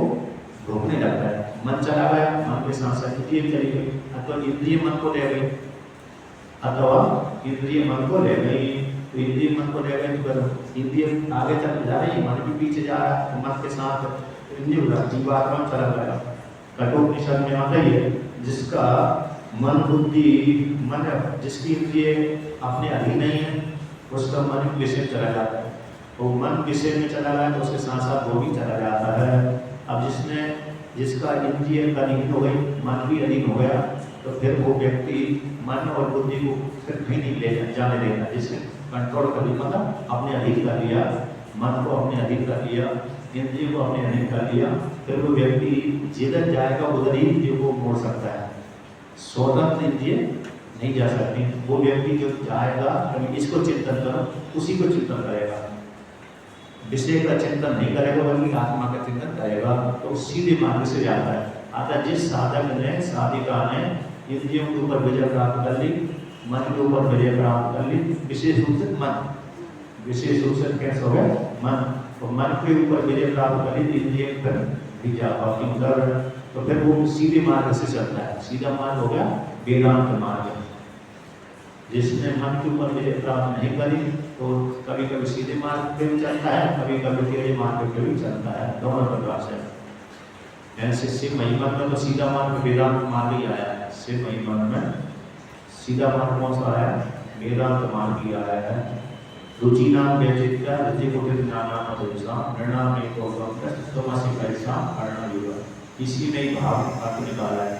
भोगने लगता है। मन चला गया, मन के साथ साथ इंद्रिय चली गई, अथवा इंद्रिय मन को ले गई, अथवा इंद्रिय मन को ले गई। तो इंद्रिय मन को ले गई तो इंद्रिय आगे चल जा रही, मन भी पीछे जा रहा है, मन के साथ इंद्रिय जीवात्मा चला गया। कठोपनिषद में आता ही है, जिसका मन बुद्धि मन, जिसकी इंद्रिय अपने अधीन नहीं है उसका मन विषय चला जाता है। वो मन विषय में चला गया तो उसके साथ साथ वो भी चला जाता है। अब जिसका इंद्रिय अधीन हो गई, मन भी अधीन हो गया, तो फिर वो व्यक्ति मन और बुद्धि को फिर कहीं नहीं ले जाने देता, जिससे कंट्रोल कर लिया, मतलब अपने अधीन कर लिया, मन को अपने अधीन कर लिया, इंद्रिय को अपने अधीन कर लिया, फिर वो व्यक्ति जिधर जाएगा उधर ही इंद्रिय को मोड़ सकता है, स्वतंत्र इंद्रिय नहीं जा सकती। वो व्यक्ति जो जाएगा कभी इसको चिंतन करो, उसी को चिंतन करेगा, विषय का चिंतन नहीं करेगा बल्कि आत्मा का चिंतन करेगा, तो सीधे मार्ग से जाता है। अतः जिस साधक ने, साधिका ने इंद्रियों के ऊपर विजय प्राप्त कर ली, मन के ऊपर विजय प्राप्त कर ली, विशेष रूप से मन, विशेष रूप से कैसे हो गया मन, तो मन के ऊपर विजय प्राप्त कर ली, इंद्रिय पर विजय प्राप्त, तो फिर वो सीधे मार्ग से चलता है। सीधा मार्ग हो गया वेदांत मार्ग। जिसने मन के ऊपर विजय प्राप्त नहीं करी तो कभी कभी सीधे मार्ग पे भी चलता है, कभी कभी टेढ़े मार्ग पे भी चलता है, दोनों प्रकार से। ऐसे शिव महिमन में तो सीधा मार्ग वेदांत मार्ग ही आया है। शिव महिमन में सीधा मार्ग कौन सा आया है? वेदांत मार्ग ही आया है। रुचिनाम व्यचित्या रति कुटिर ज्ञानाम अधुषा नृणाम एको गम तमसि कैसा अर्ण युवा। इसी में ही भाव अर्थ निकाला है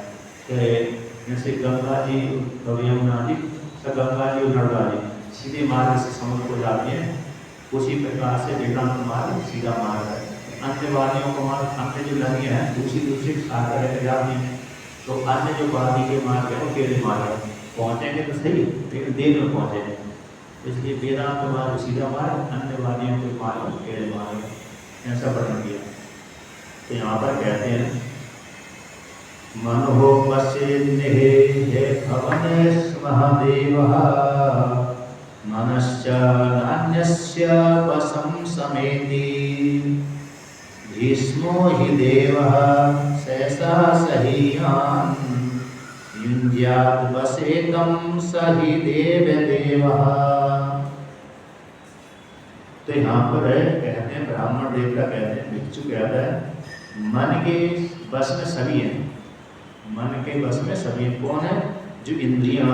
कि जैसे गंगा जी और यमुना जी, गंगा जी और नर्मदा जी सीधे मार्ग से समुद्र को जाती हैं, उसी प्रकार से वेदांत मार्ग सीधा मार्ग है। अन्य वादियों को मार्ग, अन्य जो नदियाँ हैं दूसरी सागर लेकर जाती हैं, तो अन्य जो वादी के मार्ग है वो टेढ़े मार्ग पहुँचेंगे तो सही, लेकिन देर में पहुँचेंगे। इसलिए वेदांत मार्ग सीधा मार्ग, अन्य वादियों के मार्ग टेढ़े मार्ग, ऐसा वर्णन किया। तो यहाँ पर कहते हैं मनो पश्येन्निहे हे भवनेश महादेवः मनश्च नान्यस्य वशं समेति भीष्मो हि देवः सहसा सहीयान् युञ्ज्यात् वशेकं स हि देवदेवः। तो यहाँ पर है कहते हैं ब्राह्मण देवता कहते हैं, भिक्षु कहता है मन के बस में सभी हैं, मन के बस में सभी हैं। कौन है? जो इंद्रियां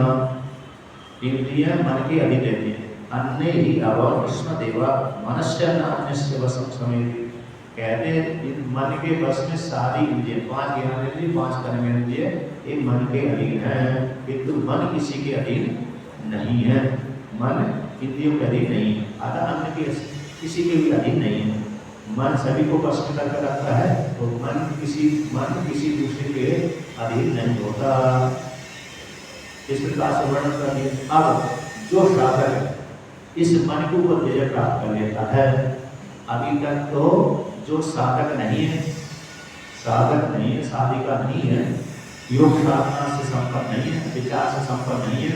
मन के अधीन रहती हैं। अन्य ही अभाव कृष्ण देवा मनुष्य अन्य वशम समेति, कहते हैं मन के बस में सारी इंद्रिय, 5 ज्ञानेंद्रिय 5 कर्मेंद्रिय ये मन के अधीन है, किंतु मन किसी के अधीन नहीं है, मन इंद्रियों के अधीन नहीं है, अतः अन्य के किसी के भी अधीन नहीं है। मन सभी को वश में करके रखता है, तो मन किसी दूसरे के अधीन नहीं होता। इस प्रकार से वर्णन कर दिया। अब जो साधक है इस मन को वो जय प्राप्त कर लेता है। अभी तक तो जो साधक नहीं है, साधिका नहीं है, योग साधना से संपन्न नहीं है, विचार से संपन्न नहीं है,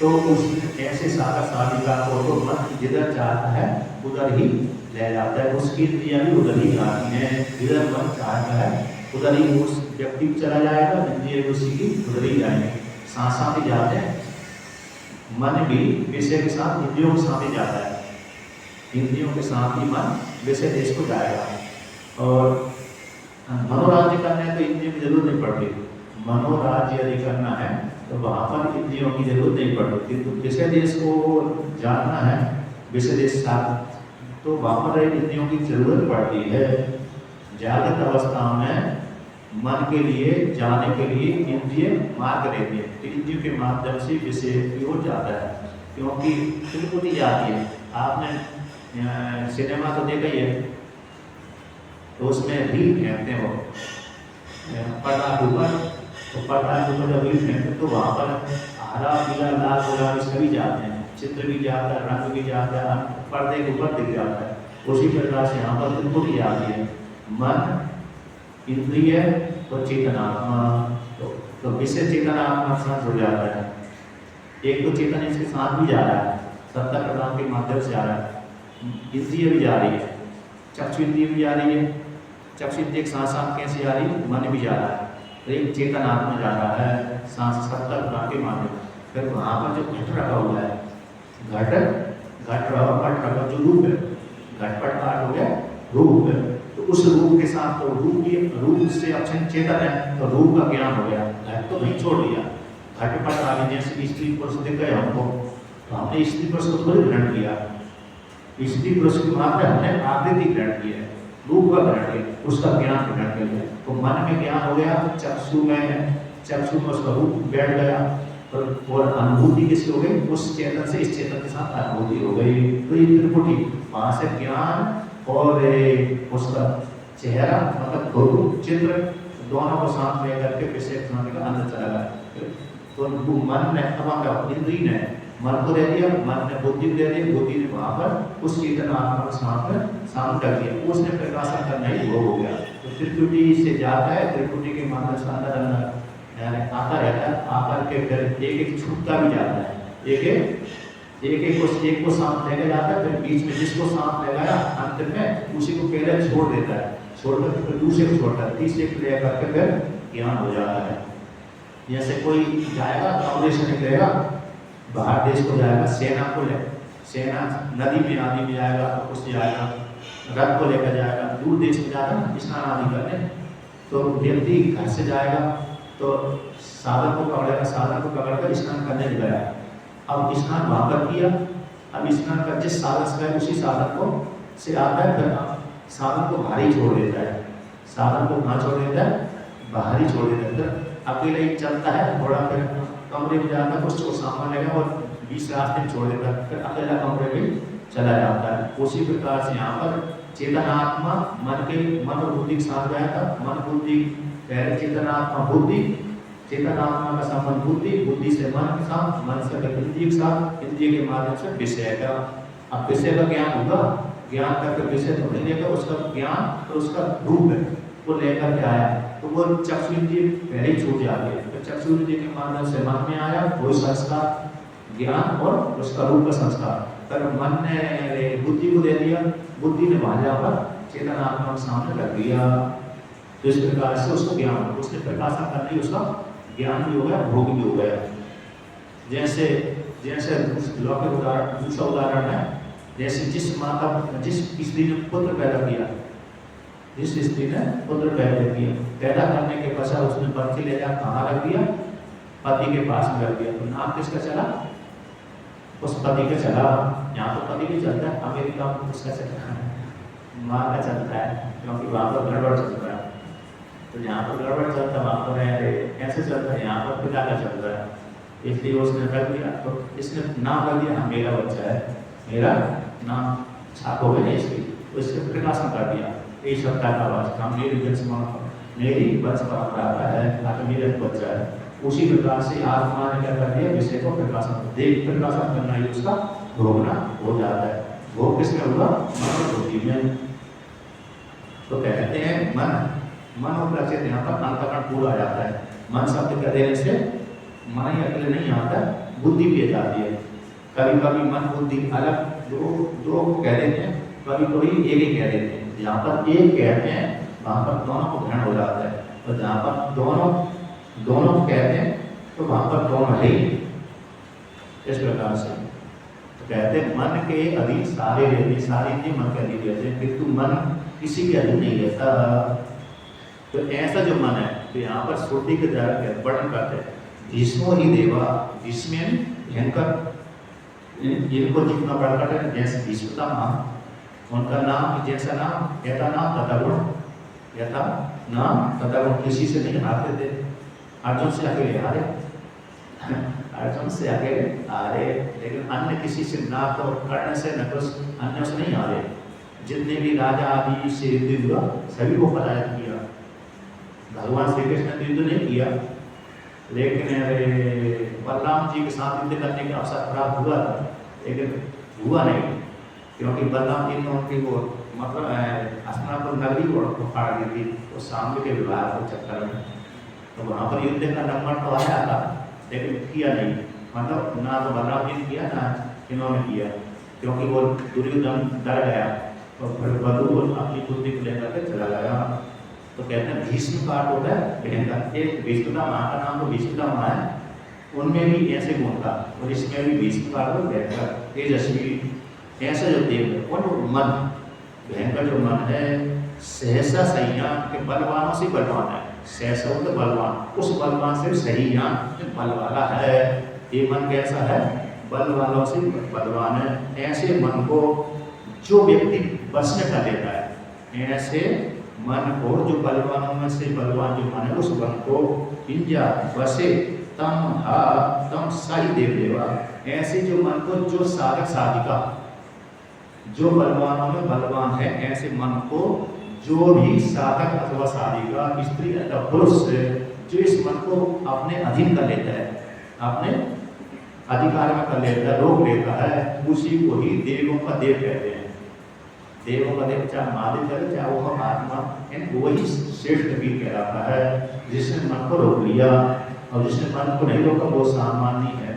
तो उस ऐसे साधक साधिका को तो मन जिधर चाहता है उधर ही ले जाता है, उसकी इंद्रियां भी उधर ही जाती हैं, जिधर मन चाहता है उधर ही उस व्यक्ति चला जाएगा, इंद्रिय उसी की उधर ही जाएंगे। साथ ही जाते हैं, मन भी विषय के साथ इंद्रियों के साथ ही जाता है, इंद्रियों के साथ ही मन विषय देश को जाएगा। और मनोराज्य करना है तो इंद्रियों की जरूरत नहीं पड़ती, मनोराज्य यदि करना है तो वहाँ पर इंद्रियों की जरूरत नहीं पड़ती, किंतु विषय देश को जानना है, विषय देश साथ, तो वहाँ पर इंद्रियों की जरूरत पड़ती है। जागृत अवस्था में मन के लिए जाने के लिए इंद्रिय मार्ग रहती है, तो इंद्रियों के माध्यम से विषय की ओर जाता है, क्योंकि त्रिपुटी जाती है। आपने सिनेमा तो देखा ही है, तो उसमें भी कहते हैं वो पर्दा के ऊपर, तो पर्दा के ऊपर जब भी फेंकते तो वहाँ पर हरा पीला लाल गुलाबी सभी जाते हैं, चित्र भी जाता है, रंग भी जाता है, पर्दे के ऊपर दिख जाता है। उसी प्रकार से यहाँ पर त्रिपुटी जाती है, मन इंद्रिय और चेतनात्मा, तो विषय चेतनात्मा के साथ जुड़ जाता है। एक तो चेतन इसके साथ भी जा रहा है, सत्ता प्रदान के माध्यम से आ रहा है, इंद्रिय भी जा रही है, चक्षु इंद्रिय भी जा रही है, चक्षु इंद्रिय के साथ साथ कैसे जा रही है, मन भी जा रहा है, तो एक चेतन आत्मा जा रहा है सत्ता प्रदान के माध्यम। फिर वहाँ पर जो घट रखा हुआ है, घट रखा जो रूप है, घटपट का हो गया रूप है, तो उस रूप के साथ तो रूप से अक्षर चेतन है, तो रूप का ज्ञान हो गया, घट तो नहीं छोड़ दिया। घटपट आगे जैसे स्त्री पुरुष दिख गए हमको, तो हमने स्त्री पुरुष को थोड़ी ग्रहण किया, स्त्री पुरुष की मात्र हमने आकृति ग्रहण की है, रूप का ग्रहण किया, उसका ज्ञान ग्रहण कर लिया, तो मन में ज्ञान हो गया, चक्षु में उसका रूप बैठ गया, और अनुभूति किसकी हो गई, उस चेतन से इस चेतन के साथ अनुभूति हो गई। तो ये त्रिपुटी, वहां से ज्ञान और उसका चेहरा मतलब चित्र दोनों को साथ में करके विषय का अंदर चला गया। तो मन ने इंद्रिय ने मन को दे दिया, मन ने बुद्धि को दे दी, बुद्धि ने वहां पर उस चेतन आत्मा के साथ में शांत कर दिया, उसने प्रकाशन करना ही वो हो गया। तो त्रिपुटी से जाता है, त्रिपुटी के माध्यम से अंदर आता रहता है, आकर के फिर एक छूटता भी जाता है, एक को साथ लेकर जाता है, फिर बीच में जिसको साथ लगाया अंत में उसी को पहले छोड़ देता है, छोड़कर फिर दूसरे को छोड़ता है, तीसरे को लेकर के फिर ज्ञान हो जाता है। जैसे कोई जाएगा कांग्रेस से निकलेगा, बाहर देश को जाएगा, सेना नदी में आदि में जाएगा, तो कुछ जाएगा, रथ को लेकर जाएगा, दूर देश में जाएगा स्नान आदि करने, तो व्यक्ति घर से जाएगा तो साधन को पकड़ेगा, साधन को पकड़कर स्नान करने गया, अब स्नान वहां पर किया, अब स्नान कर जिस साधन से गए उसी साधन को से आता है, फिर साधन को भारी छोड़ देता है, साधन को कहाँ छोड़ देता है, बाहर ही छोड़ देते, फिर अकेला ही चलता है, थोड़ा फिर कमरे में जाता है, कुछ सामान लेगा और 20 रास्ते में छोड़ देता है, फिर अकेला कमरे में चला जाता है। उसी प्रकार से यहाँ पर चेतनात्मा मन और बुद्धि के साथ गया था। मन बुद्धि पहले चेतनात्मा बुद्धि, चेतनात्मा का संबंध बुद्धि, बुद्धि से मन के साथ, मन से इंद्रिय के साथ, इंद्रिय के माध्यम से विषय का। अब विषय का ज्ञान होगा, ज्ञान करके विषय तो नहीं लेगा, उसका ज्ञान तो उसका रूप है वो लेकर के आया, तो वो चक्षु इंद्रिय पहले ही छूट जाती है। तो चक्षु इंद्रिय के माध्यम से मन में आया वो संस्कार, ज्ञान और उसका रूप का संस्कार। पर मन ने बुद्धि को दे दिया, बुद्धि ने भाजा पर चेतनात्मा के सामने रख दिया। तो इस प्रकार से उसको ज्ञान, उसने प्रकाशन कर दी, उसका ज्ञान भी हो गया, भोग भी हो गया। जैसे जैसे लौकिक उदाहरण, दूसरा उदाहरण है, जैसे जिस स्त्री ने पुत्र पैदा किया, जिस स्त्री ने पुत्र पैदा किया, पैदा करने के पश्चात उसने बच्चे ले जा कहाँ रख दिया, पति के पास में रख दिया। तो नाम किसका चला, उस पति का चला। यहाँ तो पति भी चलता है, अमेरिका में उसका चलता है, माँ का चलता है, क्योंकि वहाँ पर गड़बड़ चल रहा है। तो यहाँ पर गड़बड़ चलता है, वहाँ पर कैसे चलता है, यहाँ पर पिता का चल रहा है, इसलिए उसने रख दिया। तो इसने नाम रख दिया, मेरा बच्चा है, मेरा नाम छाप हो गया इसकी, तो इसके प्रकाशन कर दिया। एक सप्ताह का बच्चा मेरी वंश परंपरा का है, ताकि मेरा बच्चा है। उसी प्रकार से आत्मा ने क्या कर दिया, विषय को प्रकाशन, देख प्रकाशन करना ही उसका भोगना हो जाता है। भोग किसमें होगा, मन बुद्धि में। तो कहते हैं मन उपलक्षित, यहाँ पर अंतःकरण पूरा आ जाता है। मन शब्द कह देने से मन ही अकेले नहीं आता, बुद्धि भी आ जाती है। कभी कभी मन बुद्धि अलग दो कह देते हैं, कभी कभी एक ही कह देते हैं। जहाँ पर एक कहते हैं वहाँ पर दोनों को ग्रहण हो जाता है, और जहाँ पर दोनों कहते हैं तो वहाँ पर दोनों है ही। इस प्रकार से तो कहते हैं मन के अधीन सारे रहते, सारे इंद्रिय मन के अधीन रहते हैं, किंतु मन किसी के अधीन नहीं रहता। तो ऐसा जो मन है, तो यहाँ पर श्रुति के द्वारा वर्णन करते हैं, भीष्मो ही देवा, भीष्म भयंकर, इनको जितना प्रकट है, जैसे भीष्मता नाम, उनका नाम जैसा नाम, यथा नाम तथा गुण, यथा नाम तथा गुण, किसी से नहीं हारते थे। अर्जुन से अकेले हारे, अर्जुन से अकेले हारे, लेकिन अन्य किसी से ना तो कर्ण से न कुछ अन्य से नहीं हारे। जितने भी राजा आदि से युद्ध हुआ सभी को पराजित किया। भगवान श्री कृष्ण ने युद्ध नहीं किया, लेकिन बलराम जी के साथ युद्ध करने का अवसर प्राप्त हुआ था, लेकिन हुआ नहीं, क्योंकि बलराम जी ने उनकी वो मतलब हस्तिनापुर नगरी को फाड़ दी थी, वो सामने के विवाह के चक्कर में। तो वहाँ पर युद्ध का नंबर तो आया था, लेकिन किया नहीं, मतलब ना तो बलराम जी ने किया ना इन्होंने किया, क्योंकि वो दुर्योधन डर गया और फिर बलू अपनी बुद्धि को लेकर के चला गया। तो कहते हैं भीष्म का अर्थ होता है भयंकर। एक भीष्मता माँ का नाम तो भीष्मता माँ है, उनमें भी ऐसे गुण था, और इसमें भी भीष्म का अर्थ भयंकर, तेजस्वी। ऐसा जो देव है वो मन, भयंकर जो मन है, सहसा संयम के बलवानों से बलवान है, सहसा तो बलवान, उस बलवान से सही ज्ञान बल वाला है। ये मन कैसा है, बल वालों से बलवान है। ऐसे मन को जो व्यक्ति बस में कर लेता है, ऐसे मन को जो बलवानों में से बलवान जो मन है, उस मन को इंजा बसे तम साई देव देवा। ऐसे जो मन को जो साधक साधिका, जो बलवानों में बलवान है, ऐसे मन को जो भी साधक अथवा साधिका, स्त्री अथवा पुरुष, जो इस मन को अपने अधीन कर लेता है, अपने अधिकार में कर लेता है, रोक लेता है, उसी को ही देवों का देव कहते हैं। देवों का देव चाहे महादेव करे, चाहे वो आत्मा, वही श्रेष्ठ वीर कहलाता है, जिसने मन को रोक लिया। और जिसने मन को नहीं रोका वो सामान्य है।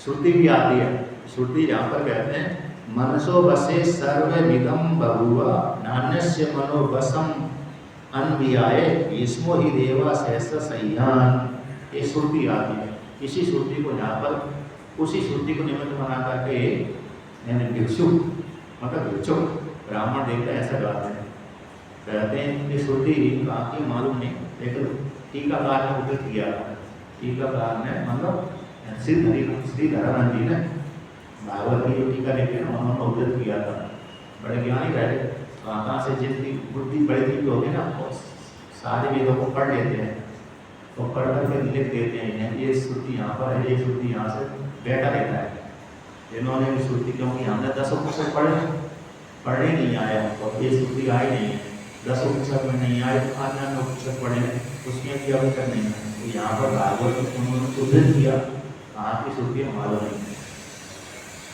श्रुति भी आती है, श्रुति यहाँ पर कहते हैं मनसो बसे सर्वविदं बभूव नान्यस्य मनो बसम अन्वियाय भीष्मो ही देवा सहस्र संयान। ये श्रुति आती है। इसी श्रुति को यहाँ पर उसी श्रुति को निमित्त बना करके यानी भिक्षुक मतलब भिक्षुक ब्राह्मण देवता ऐसा गाते हैं, कहते हैं कि श्रुति कहाँ की मालूम नहीं, लेकिन टीकाकार ने उद्धृत किया। टीकाकार ने मतलब श्री धरानंद जी ने भागवत की जो टीका लिखी ना, उन्होंने उद्धृत किया था। बड़े ज्ञानी रहे, कहाँ से जितनी बुद्धि बड़ी थी होगी ना, सारे वेदों को पढ़ लेते हैं, तो पढ़ करके लिख देते हैं ये श्रुति यहाँ पर है, ये श्रुति यहाँ से बैठा रहता है। इन्होंने भी श्रुति, क्योंकि हमने 10 उपनिषद पढ़ने नहीं आया, तो ये श्रुति आई नहीं है, 10 उपनिषद में नहीं आए, तो अन्य उपनिषद पढ़े उसमें भी अभी तक नहीं है। तो यहाँ पर भागवत उन्होंने उद्धृत किया, आज की श्रुति हमारा नहीं है।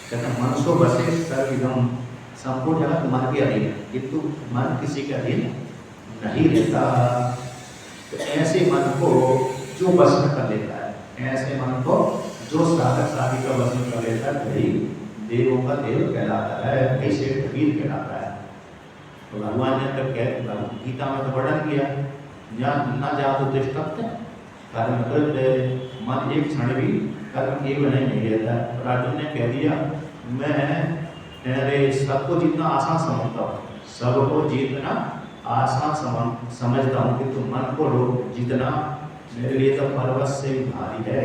कहते मनुष्य बसे सर्वविधम, संपूर्ण जगत मन के अधीन, किंतु मन किसी के अधीन नहीं रहता। तो ऐसे मन को जो बस में कर लेता है, ऐसे मन को जो साधक साधी का बस में कर लेता है, वही देवों का देव कहलाता है, ऐसे कबीर कहलाता है। तो भगवान ने तब गीता में तो वर्णन किया, न जातु तिष्ठत् कर्म कृत, मन एक क्षण भी कर्म केवल नहीं रहता है। और अर्जुन ने कह दिया मैं सबको जितना आसान समझता हूँ, सबको जीतना आसान समझता हूँ, कि तुम मन को लोग जितना मेरे लिए तो पर्वत से भी भारी है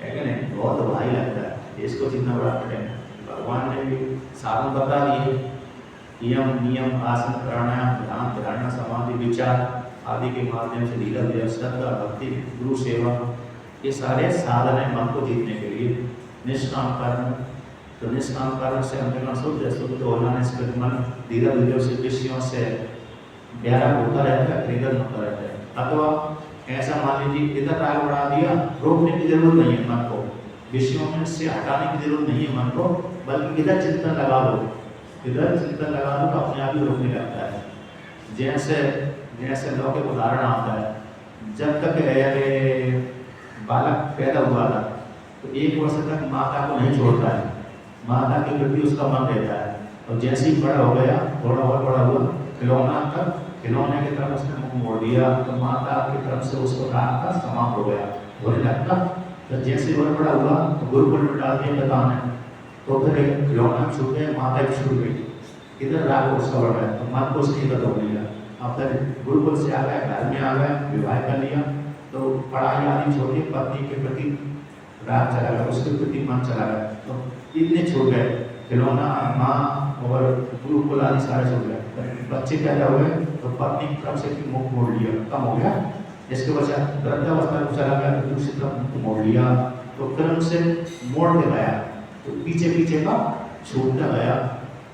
कि नहीं, बहुत भारी लगता है, इसको जितना बड़ा कठिन है। भगवान ने भी साधन बता दिए, यम नियम आसन प्राणायाम ध्यान धारणा समाधि विचार आदि के माध्यम से धीरज धैर्य श्रद्धा भक्ति गुरु सेवा, ये सारे साधन है मन को जीतने के लिए। निष्काम कर्म, तो निष्काम कर्म से अंतकरण शुद्ध हो जाने से मन धीरज धैर्य से विषयों से प्यारा होता रहता है, प्रेरित होता रहता है। अथवा ऐसा मान लीजिए इधर राग बढ़ा दिया, रोकने की जरूरत नहीं है मन को, विषयों में से हटाने की जरूरत नहीं है मन को, बल्कि इधर चिंतन लगा दो, इधर चिंतन लगा दो तो अपने आप ही रोकने लगता है। जैसे लौकिक उदाहरण आता है, जब तक बालक पैदा हुआ था तो 1 वर्ष तक माता को नहीं छोड़ता है, माता के प्रति उसका मन रहता है। और जैसे ही बड़ा हो गया, थोड़ा और बड़ा हुआ, खिलौने की तरफ उसने मुंह मोड़ दिया, तो माता की तरफ से उसको राग का समाप्त हो गया, होने लगता। तो जैसे और बड़ा हुआ तो गुरुकुल में डाल दिया बताने, तो फिर खिलौना छूट गया, माता भी छूट गई, इधर राग उसका बढ़ गया, तो मन को उसकी इधर हो गया। अब फिर गुरुकुल से आ गया, घर में आ गया, विवाह कर लिया, तो पढ़ाई आदि छोड़ के पत्नी के प्रति राग चला गया, उसके प्रति मन चला गया, तो इतने छूट गए, खिलौना माँ और गुरुकुल आदि सारे छूट गए। बच्चे पैदा हुए तो पत्नी की तरफ से मुख मोड़ लिया, कम हो गया। इसके बजाय वृद्धावस्था को चला गया तो दूसरी तरफ मुख मोड़ लिया, तो क्रम से मोड़ते गया, तो पीछे पीछे का छूटता गया।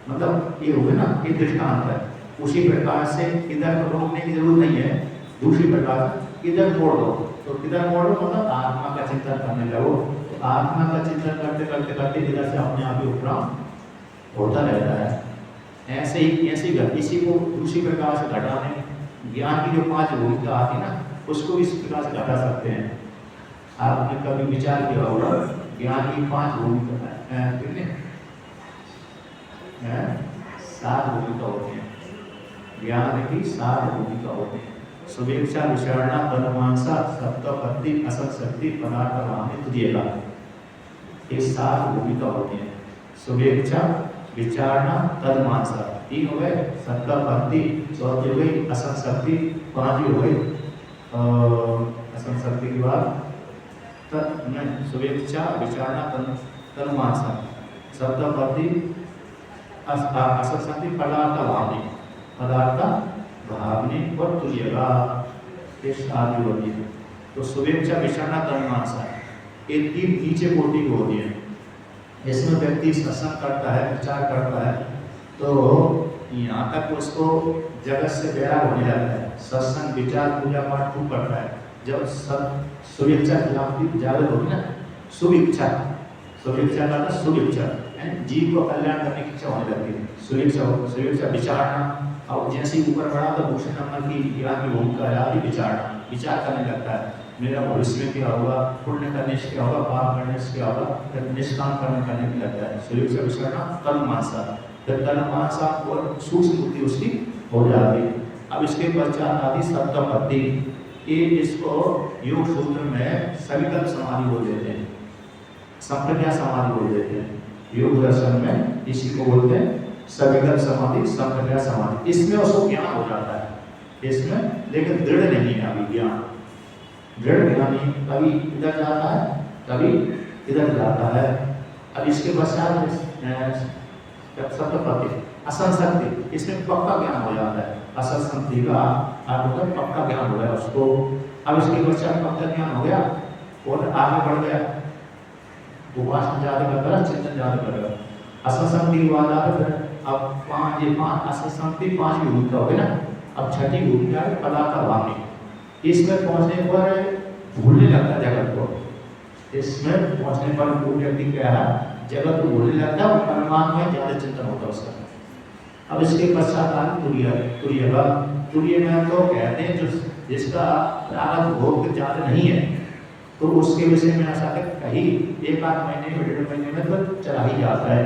मतलब ये हुए ना, ये दृष्टांत है। उसी प्रकार से इधर तो रोकने की जरूरत नहीं है, दूसरी प्रकार इधर मोड़ दो, तो किधर मोड़ दो मतलब आत्मा का चिंतन करने लगो, तो आत्मा का चिंतन करते करते करते इधर से अपने आप ही उपराम होता रहता है। ऐसे ही इसी को दूसरी प्रकार से घटाने ज्ञान की जो 5 भूमिका आती ना, उसको इस प्रकार से घटा सकते हैं। आपने कभी विचार किया होगा ज्ञान की 5 भूमिका कितने 7 भूमिका होती है, ज्ञान की 7 भूमिका होती है। सुवेक्षा विचारणा तन्मांसा सप्तपत्ति असत्शक्ति पदार्थ तुझेगा, ये 7 भूमिका होती है। सुवेक्षा विचारणा तन्मांसा 3 हो गए, सप्तपत्ति 4 हो गई, असत्शक्ति 5 हो गई, असत्शक्ति के बाद सुवेक्षा विचारणा तन्मांसा सप्तपत्ति असत्शक्ति पदार्थ भावनी और तुझेगा, ये 7 होती है। तो सुवेक्षा विचारणा तन्मांसा ये 3 नीचे कोटि की होती है। इसमें व्यक्ति सत्संग करता है, विचार करता है, तो यहाँ तक उसको जगत से बैराग होने लगता है। सत्संग विचार पूजा पाठ खूब करता है। जब सुविक्षा जागृत होगी ना, सुविक्षा का सुविक्षा जीव को कल्याण करने की इच्छा होने लगती है। सुविक्षा विचारना, और जैसे ही ऊपर बढ़ा तो दूसरे नंबर की ज्ञान की भूमिका आदि विचार करने लगता है। मेरा भविष्य में क्या होगा, पुण्य करने से क्या होगा, पाप करने से क्या होगा, फिर निष्काम कर्म करने की लगता है। सुविक्षा विचारना तन्मांसा, फिर तन्मांसा और सूक्ष्म बुद्धि उसकी हो जाती है। अब इसके पश्चात आदि सप्तपत्ति, ये इसको योग सूत्र में सविकल्प समाधि बोल देते हैं, संप्रज्ञा समाधि बोल देते हैं। योग दर्शन में इसी को बोलते हैं सविकल्प समाधि, संप्रज्ञा समाधि। इसमें उसको ज्ञान हो जाता है इसमें, लेकिन दृढ़ नहीं है अभी ज्ञान, दृढ़ ज्ञानी कभी इधर जाता है कभी इधर जाता है। अब इसके पश्चात सप्तपत्ति असंशक्ति, इसमें पक्का ज्ञान हो जाता है। असंशक्ति का मतलब पक्का ज्ञान हो गया उसको। अब इसके पश्चात पक्का ज्ञान हो गया और आगे बढ़ गया, उपासना ज्यादा कर रहा, चिंतन ज्यादा कर रहा, असंगति वाला। अब पांच असंगति 5 की भूमिका हो गई ना। अब छठी भूमिका है पदार्थ भावनी। इसमें पहुंचने पर भूलने लगता है जगत को। इसमें पहुंचने पर कोई व्यक्ति क्या है, जगत को भूलने लगता है, परमात्मा में ज्यादा चिंतन होता है उसका। अब इसके पश्चात आगे तुरीय में तो कहते हैं जो जिसका प्रारब्ध भोग ज्यादा नहीं है तो उसके विषय में ऐसा कहीं 1-8 महीने में 1.5 महीने में तो चला ही जाता है।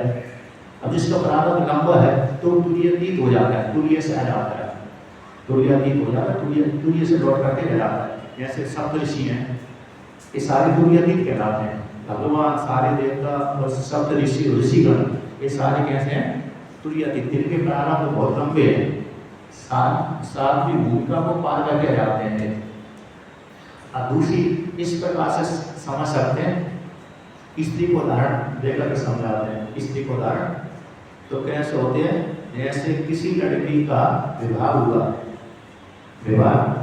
अब जिसका प्रारब्ध लंबा है तो तुरीयातीत हो जाता है, तुरीय से आ जाता है, तुरीयातीत हो जाता है, तुरीय से लौट करके रह जाता है। जैसे सप्त ऋषि हैं, ये सारे तुरीयातीत कहलाते हैं। भगवान, सारे देवता और सप्त ऋषिगण ये सारे कैसे हैं, तुरीयातीत। इनके प्रारब्ध बहुत लंबे हैं, सातवीं भूमिका को पार करके जाते हैं। अब दूसरी इस प्रकार से समझ सकते हैं, स्त्री को उदाहरण देकर के समझाते हैं। स्त्री को उदाहरण तो कैसे होते हैं, जैसे किसी लड़की का विवाह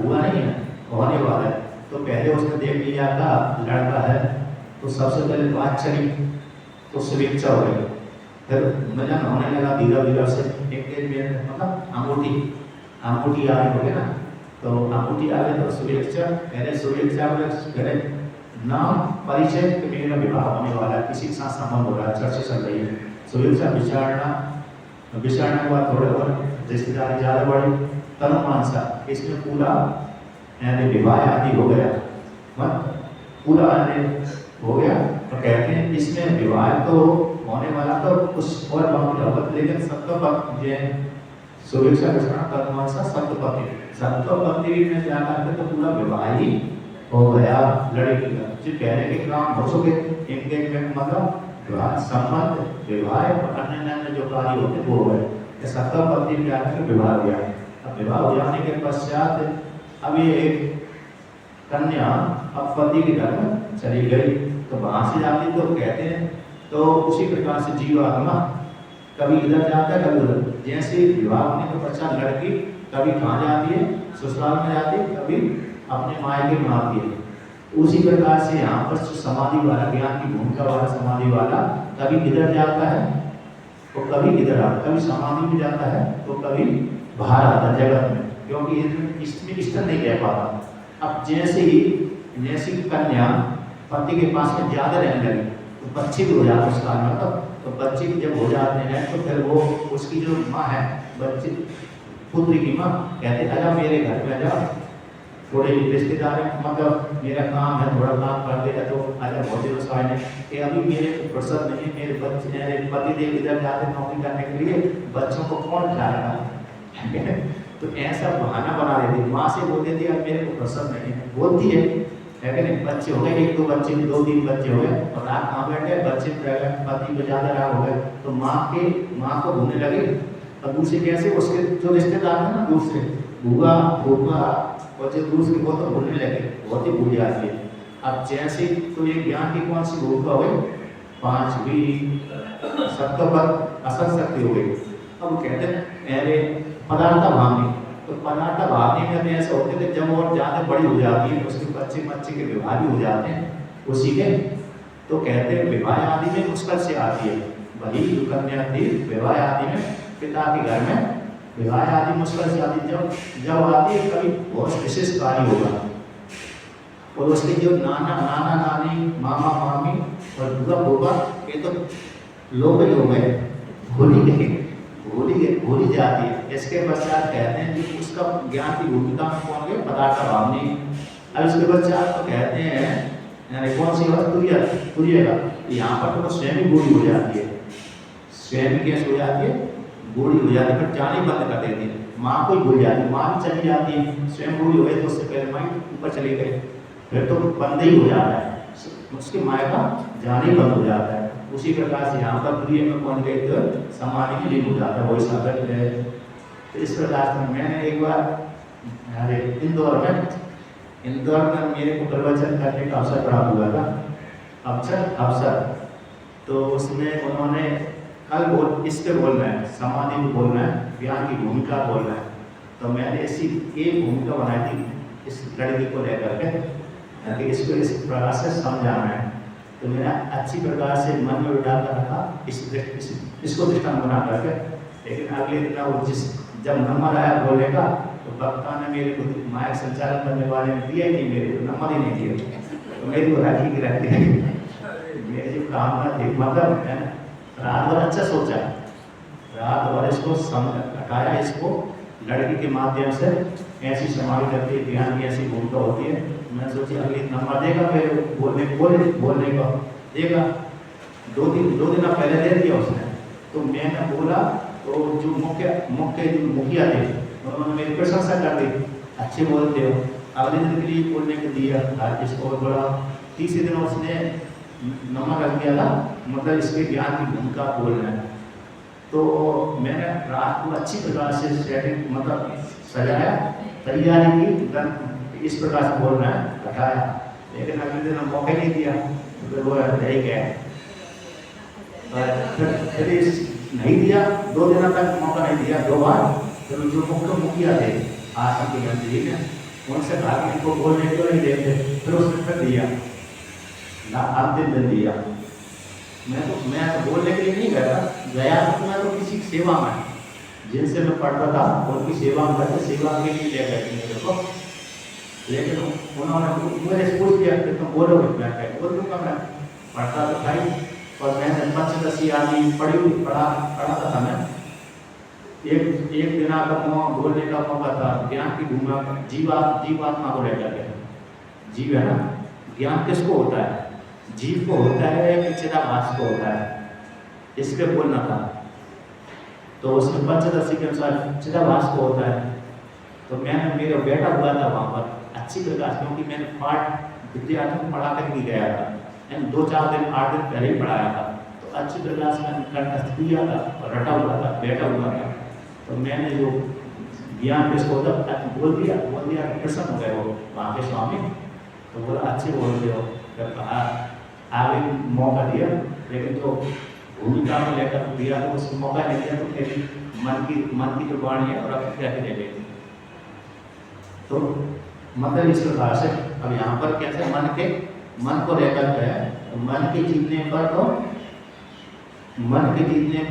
हुआ नहीं है, होने वाला है, तो पहले उसने देख लिया था लड़का है तो सबसे पहले बात चली तो शुभेच्छा हो गई, फिर मिलन होने लगा धीरे धीरे से, एंगेजमेंट मतलब अंगूठी आ गई ना, तो अंगूठी आ गई तो शुभेच्छा, पहले शुभेच्छा करे नाम परिचय कि मेरा विवाह होने वाला है, किसी के साथ संबंध हो रहा है, चर्चा चल रही है, शुभेच्छा विचारना के बाद थोड़े और रिश्तेदारी ज़्यादा बढ़ी, तनुमानसा, इसमें पूरा यानी विवाह आदि हो गया, पूरा हो गया। तो कहते हैं इसमें विवाह तो होने वाला तो कुछ और बाकी होगा, लेकिन सप्तपदी शुभेच्छा तनुमानसा सप्तपदी में जाकर तो पूरा विवाह ही हो गया लड़की का, जो पहले के काम हो चुके, एंगेजमेंट मतलब संबंध, विवाह और अन्य जो कार्य होते वो हो गए। सप्तपदी में आकर विवाह हो गया। अब विवाह हो जाने के पश्चात अब ये एक कन्या अब पति के घर में चली गई, तो वहां से जाती तो कहते हैं तो उसी प्रकार से जीवात्मा कभी इधर जाता है कभी उधर, जैसे विवाह होने के पश्चात लड़की कभी कहाँ जाती है, ससुराल में जाती है, कभी अपने मायके में आती है। उसी प्रकार से यहाँ पर समाधि वाला, ज्ञान की भूमिका वाला समाधि वाला कभी इधर जाता है तो कभी इधर आता, कभी समाधि में जाता है तो कभी बाहर आता जगत में, क्योंकि इसमें स्थिर नहीं कह पाता। अब जैसे कन्या पति के पास में ज्यादा रहने लगी तो बच्चे भी हो जाते उस काल में, तो बच्चे जब हो जाते हैं तो फिर वो उसकी जो माँ है, बच्चे पुत्री की माँ कहते आजा मेरे घर में आजा, थोड़े रिश्तेदार मतलब मेरा काम है, थोड़ा काम कर देगा तो आजा, बहुत दिनों से आए कि अभी मेरे फुर्सत नहीं है, मेरे बच्चे मेरे पति देव इधर जाते नौकरी करने के लिए, बच्चों को कौन खा रहा है तो ऐसा बहाना बना देती, माँ से बोल देती है मेरे को फुर्सत नहीं है, बोलती है कि नहीं, बच्चे हो गए, 1-2 बच्चे, 2-3 बच्चे हो गए और रात कहाँ बैठ गए, बच्चे पति पे ज्यादा राग हो गए, तो माँ को भूलने लगे। और दूसरे कैसे उसके जो रिश्तेदार थे ना, दूसरे बुआ फूफा और जो दूसरे वो तो भूलने लगे, बहुत ही भूल जाती है। अब जैसे तो ये ज्ञान की कौन सी भूमिका हो गई, 5वीं सप्तपद असल शक्ति हो गई। अब कहते हैं अरे पदार्थ भावनी, तो पदार्थ भावनी में ऐसे होते थे जब और ज्यादा बड़ी हो जाती है उसके बच्चे के विवाह भी हो जाते हैं उसी के, तो कहते हैं विवाह आदि में मुश्किल से आती है, वही कन्या थी विवाह आदि में पिता के घर में विवाह आदि मुश्किल से आती, जब आती है कभी बहुत विशेष कार्य होगा और उसके जो नाना नानी मामा मामी और बुआ बुआ ये तो लोग ही हो गए, भूली जाती है। इसके पश्चात कहते हैं कि उसका ज्ञान की भूमिका में कौन गए, पदार्थ भावनी। अब इसके पश्चात तो कहते हैं यानी कौन सी बात तुरिएगा, यहाँ पर तो स्वयं ही बूढ़ी हो जाती है, स्वयं कैसे हो जाती है, बूढ़ी हो जाती है, फिर जाने बंद कर देती है, माँ को ही भूल जाती है, माँ भी चली जाती है, स्वयं बूढ़ी हो गई तो उससे पहले माँ ऊपर चली गई, फिर तो बंद ही हो जाता है, उसके माँ का जाने ही बंद हो जाता है। उसी प्रकार से यहाँ पर प्रिय में पहुंच गए तो समाधि में लीन हो जाता है, वही साधक है। तो इस प्रकार से मैंने एक बार इंदौर में मेरे को प्रवचन करने का अवसर प्राप्त हुआ था, अवसर तो उसमें उन्होंने कल इस पे बोल रहे हैं, समाधि को बोल रहे हैं, ज्ञान की भूमिका बोल रहे हैं, तो मैंने ऐसी एक भूमिका बनाई थी इस लड़की को लेकर के कि इसको इस प्रकार से समझाना है। तो मैंने अच्छी प्रकार से मन में बिठा कर रखा इसको दृष्टांत बना करके। लेकिन अगले दिन वो जब नंबर आया बोलने का तो वक्ता ने मेरे को माइक संचालन करने वाले ने दिया ही नहीं, मेरे को नंबर ही नहीं दिया। तो मेरी को राखी की रहती है मेरी जो कामना थी, मतलब है रात भर अच्छा सोचा, रात भर इसको हटाया, इसको लड़की के माध्यम से ऐसी समाधि करती है, ध्यान की ऐसी भूमिका होती है। मैं सोची अगले नंबर देगा मेरे बोलने का देगा। दो दिन पहले दे दिया उसने। तो मैंने बोला तो जो मुख्य जो मुखिया थे उन्होंने मेरी प्रशंसा कर दी, अच्छे बोलते हो। अगले दिन के लिए बोलने को दिया आज इसको बड़ा। तीसरे दिन उसने नंबर रख दिया था, मतलब इसके ज्ञान की भूमिका बोलना है। तो मैंने रात को अच्छी प्रकार से सेटिंग मतलब सजाया, तैयारी की, इस प्रकार से बोलना है, बताया। लेकिन अगले दिन मौका नहीं दिया, तो वो रह गया। फिर नहीं दिया, 2 दिन तक मौका नहीं दिया, 2 बार। फिर जो मुखिया थे आश्रम के मंत्री ने उनसे कहा कि इनको बोलने क्यों नहीं देते, फिर उसने फिर दिया ना, अंतिम दिन दिया। मैं तो बोलने के लिए नहीं गया तो मैं तो किसी सेवा में जिनसे मैं पढ़ता था उनकी सेवा में करके सेवा के लिए ले गए मेरे को। लेकिन उन्होंने मेरे से पूछ लिया कि तुम बोलोगे क्या कहें, बोल दूँगा मैं, पढ़ता तो था ही। और मैंने पंचदशी आदि पढ़ाता था मैं। एक दिन का बोलने का मौका था, ज्ञान की भूमिका जीवात्मा को लेकर के। जीव है ना, ज्ञान किसको होता है? जीव को होता है कि चिदाभास को होता है, इस पे बोलना था। तो उसमें पंचदशी के अनुसार चिदाभास को होता है। तो मैंने मेरा बेटा हुआ था वहाँ पर अच्छी प्रकार, क्योंकि मैंने पाठ विद्यार्थियों को पढ़ा कर भी गया था, 2-4 दिन 8 दिन पहले ही पढ़ाया था। तो अच्छी प्रकार से मैंने कंठस्थ किया था और रटा हुआ था, बैठा हुआ था। तो मैंने जो ज्ञान किसको होता बोल दिया, प्रसन्न हो गए वो वहाँ के स्वामी। तो बोला अच्छे बोलते हो। फिर कहा आगे मौका दिया, लेकिन तो भूमिका में लेकर दिया तो उसको मौका नहीं दिया। तो फिर मन की जो वाणी है और अपनी क्या रह गई। तो मतलब इस प्रकार से अब यहाँ पर कैसे मन को लेकर के है, मन के जीतने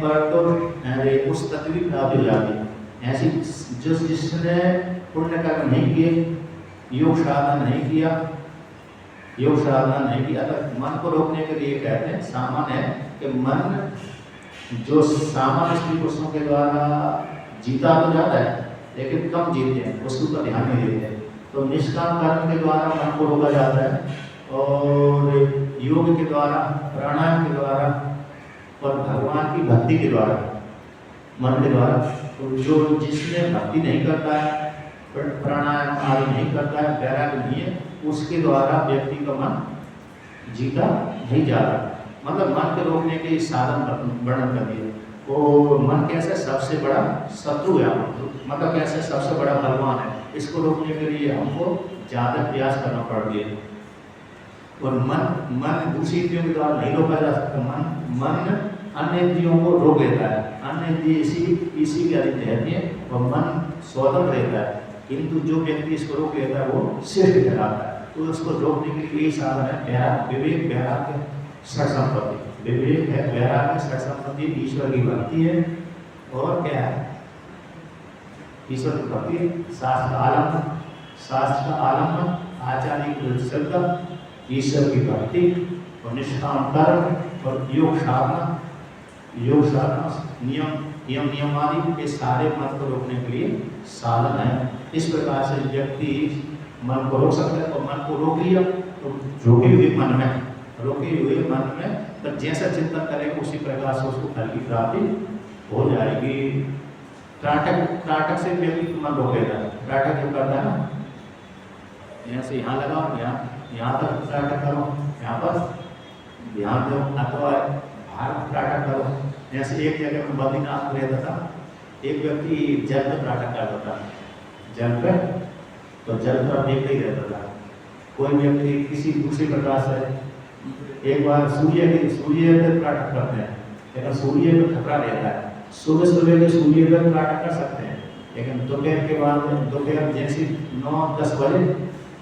पर तो उस तत्व की प्राप्ति हो जाती है। ऐसी जिसने पुण्य कर्म नहीं किए, योग साधना नहीं किया, तो मन को रोकने के लिए कहते हैं सामान्य है कि मन जो सामान्य स्त्री पुरुषों के द्वारा जीता तो जाता है लेकिन कम जीते हैं, उसके ऊपर ध्यान नहीं देते। तो निष्काम कर्म के द्वारा मन को रोका जाता है, और योग के द्वारा, प्राणायाम के द्वारा और भगवान की भक्ति के द्वारा, मन के द्वारा। तो जो जिसने भक्ति नहीं करता है, प्राणायाम आदि नहीं करता है, वैराग्य नहीं है, उसके द्वारा व्यक्ति का मन जीता नहीं जा रहा। मतलब मन के रोकने के साधन वर्णन कर दिए। वो मन कैसे सबसे बड़ा शत्रु है, मतलब कैसे सबसे बड़ा भगवान है। इसको रोकने के लिए हमको ज़्यादा प्रयास करना पड़ गया। और मन दूसरी इंद्रियों के द्वारा नहीं रोका जा सकता। मन अन्य इंद्रियों को रोक लेता है, अन्य इंद्रिय इसी के अधीन रहती है और मन स्वतंत्र रहता है। किंतु जो व्यक्ति इसको रोक लेता है वो श्रेष्ठ कहलाता है। तो उसको रोकने के लिए साधन है विवेक, वैराग्य, षट संपत्ति। विवेक है, वैराग्य, षट संपत्ति, ईश्वर की भक्ति है। और क्या है? ईश्वर की भक्ति, शास्त्र का आलम्बन, आचार्य की श्रद्धा, ईश्वर की भक्ति और निष्काम कर्म और योग साधना, नियम आदि, ये सारे मन को रोकने के लिए साधन है। इस प्रकार से व्यक्ति मन को रोक सकता है। और मन को रोक लिया तो रोके हुए मन में तब जैसा चिंतन करेगा उसी प्रकार से उसको फल की प्राप्ति हो जाएगी। त्राटक से व्यक्ति मन रोकेगा। त्राटक जो करता है ना, यहाँ से यहाँ लगाओ, यहाँ तक त्राटक करो, यहाँ पर ध्यान दो, अथवा बाहर त्राटक करो। जैसे एक जगह में बद्रीनाथ में रहता था, एक व्यक्ति जल में त्राटक करता था, जल पे, तो जल पर देखते ही रहता था। कोई व्यक्ति किसी दूसरी प्रकार से एक बार सूर्य पे त्राटक करते हैं, लेकिन सूर्य पे खतरा रहता है। सुबह के सूर्य पे त्राटक कर सकते हैं, लेकिन दोपहर के बाद दोपहर जैसी 9-10 बजे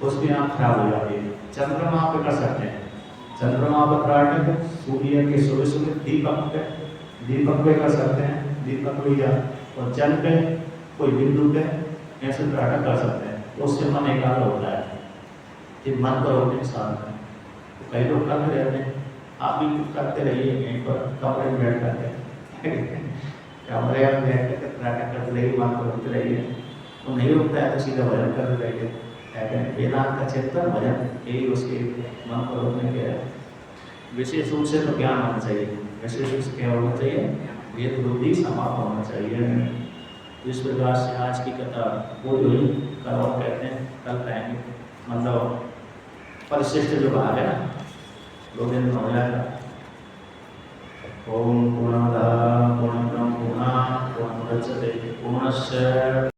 उसकी आँख खराब हो जाती है। चंद्रमा पे कर सकते हैं, चंद्रमा पर प्रार्थना सूर्य के सुबह सुबह दीपक पे कर सकते हैं, दीपक पे या और जल पे कोई बिंदु पे ऐसे प्रार्थना कर सकते हैं, तो उससे मन एकाग्र होता है, कि मन को रोकने शांत है। तो कई लोग करते रहते हैं, आप भी करते रहिए यहीं पर कमरे में बैठ करके कमरे में बैठ करके प्रार्थना करते रहिए, मन को रोकते रहिए। तो नहीं रुकता है तो सीधा भजन करते रहिए। वेदांत का चिंतन भजन यही उसके मन को रोकने के है। विशेष रूप से तो ज्ञान होना चाहिए, विशेष रूप से क्या होना चाहिए, वेद बुद्धि समाप्त होना चाहिए। इस प्रकार से आज की कथा पूरी हुई। कल और कहते हैं कल कहेंगे, मतलब परिशिष्ट जो भाग है ना 2 दिन में हो जाएगा। ओम पूर्णमदः पूर्णमिदं पूर्णात् पूर्णमुदच्यते पूर्णस्य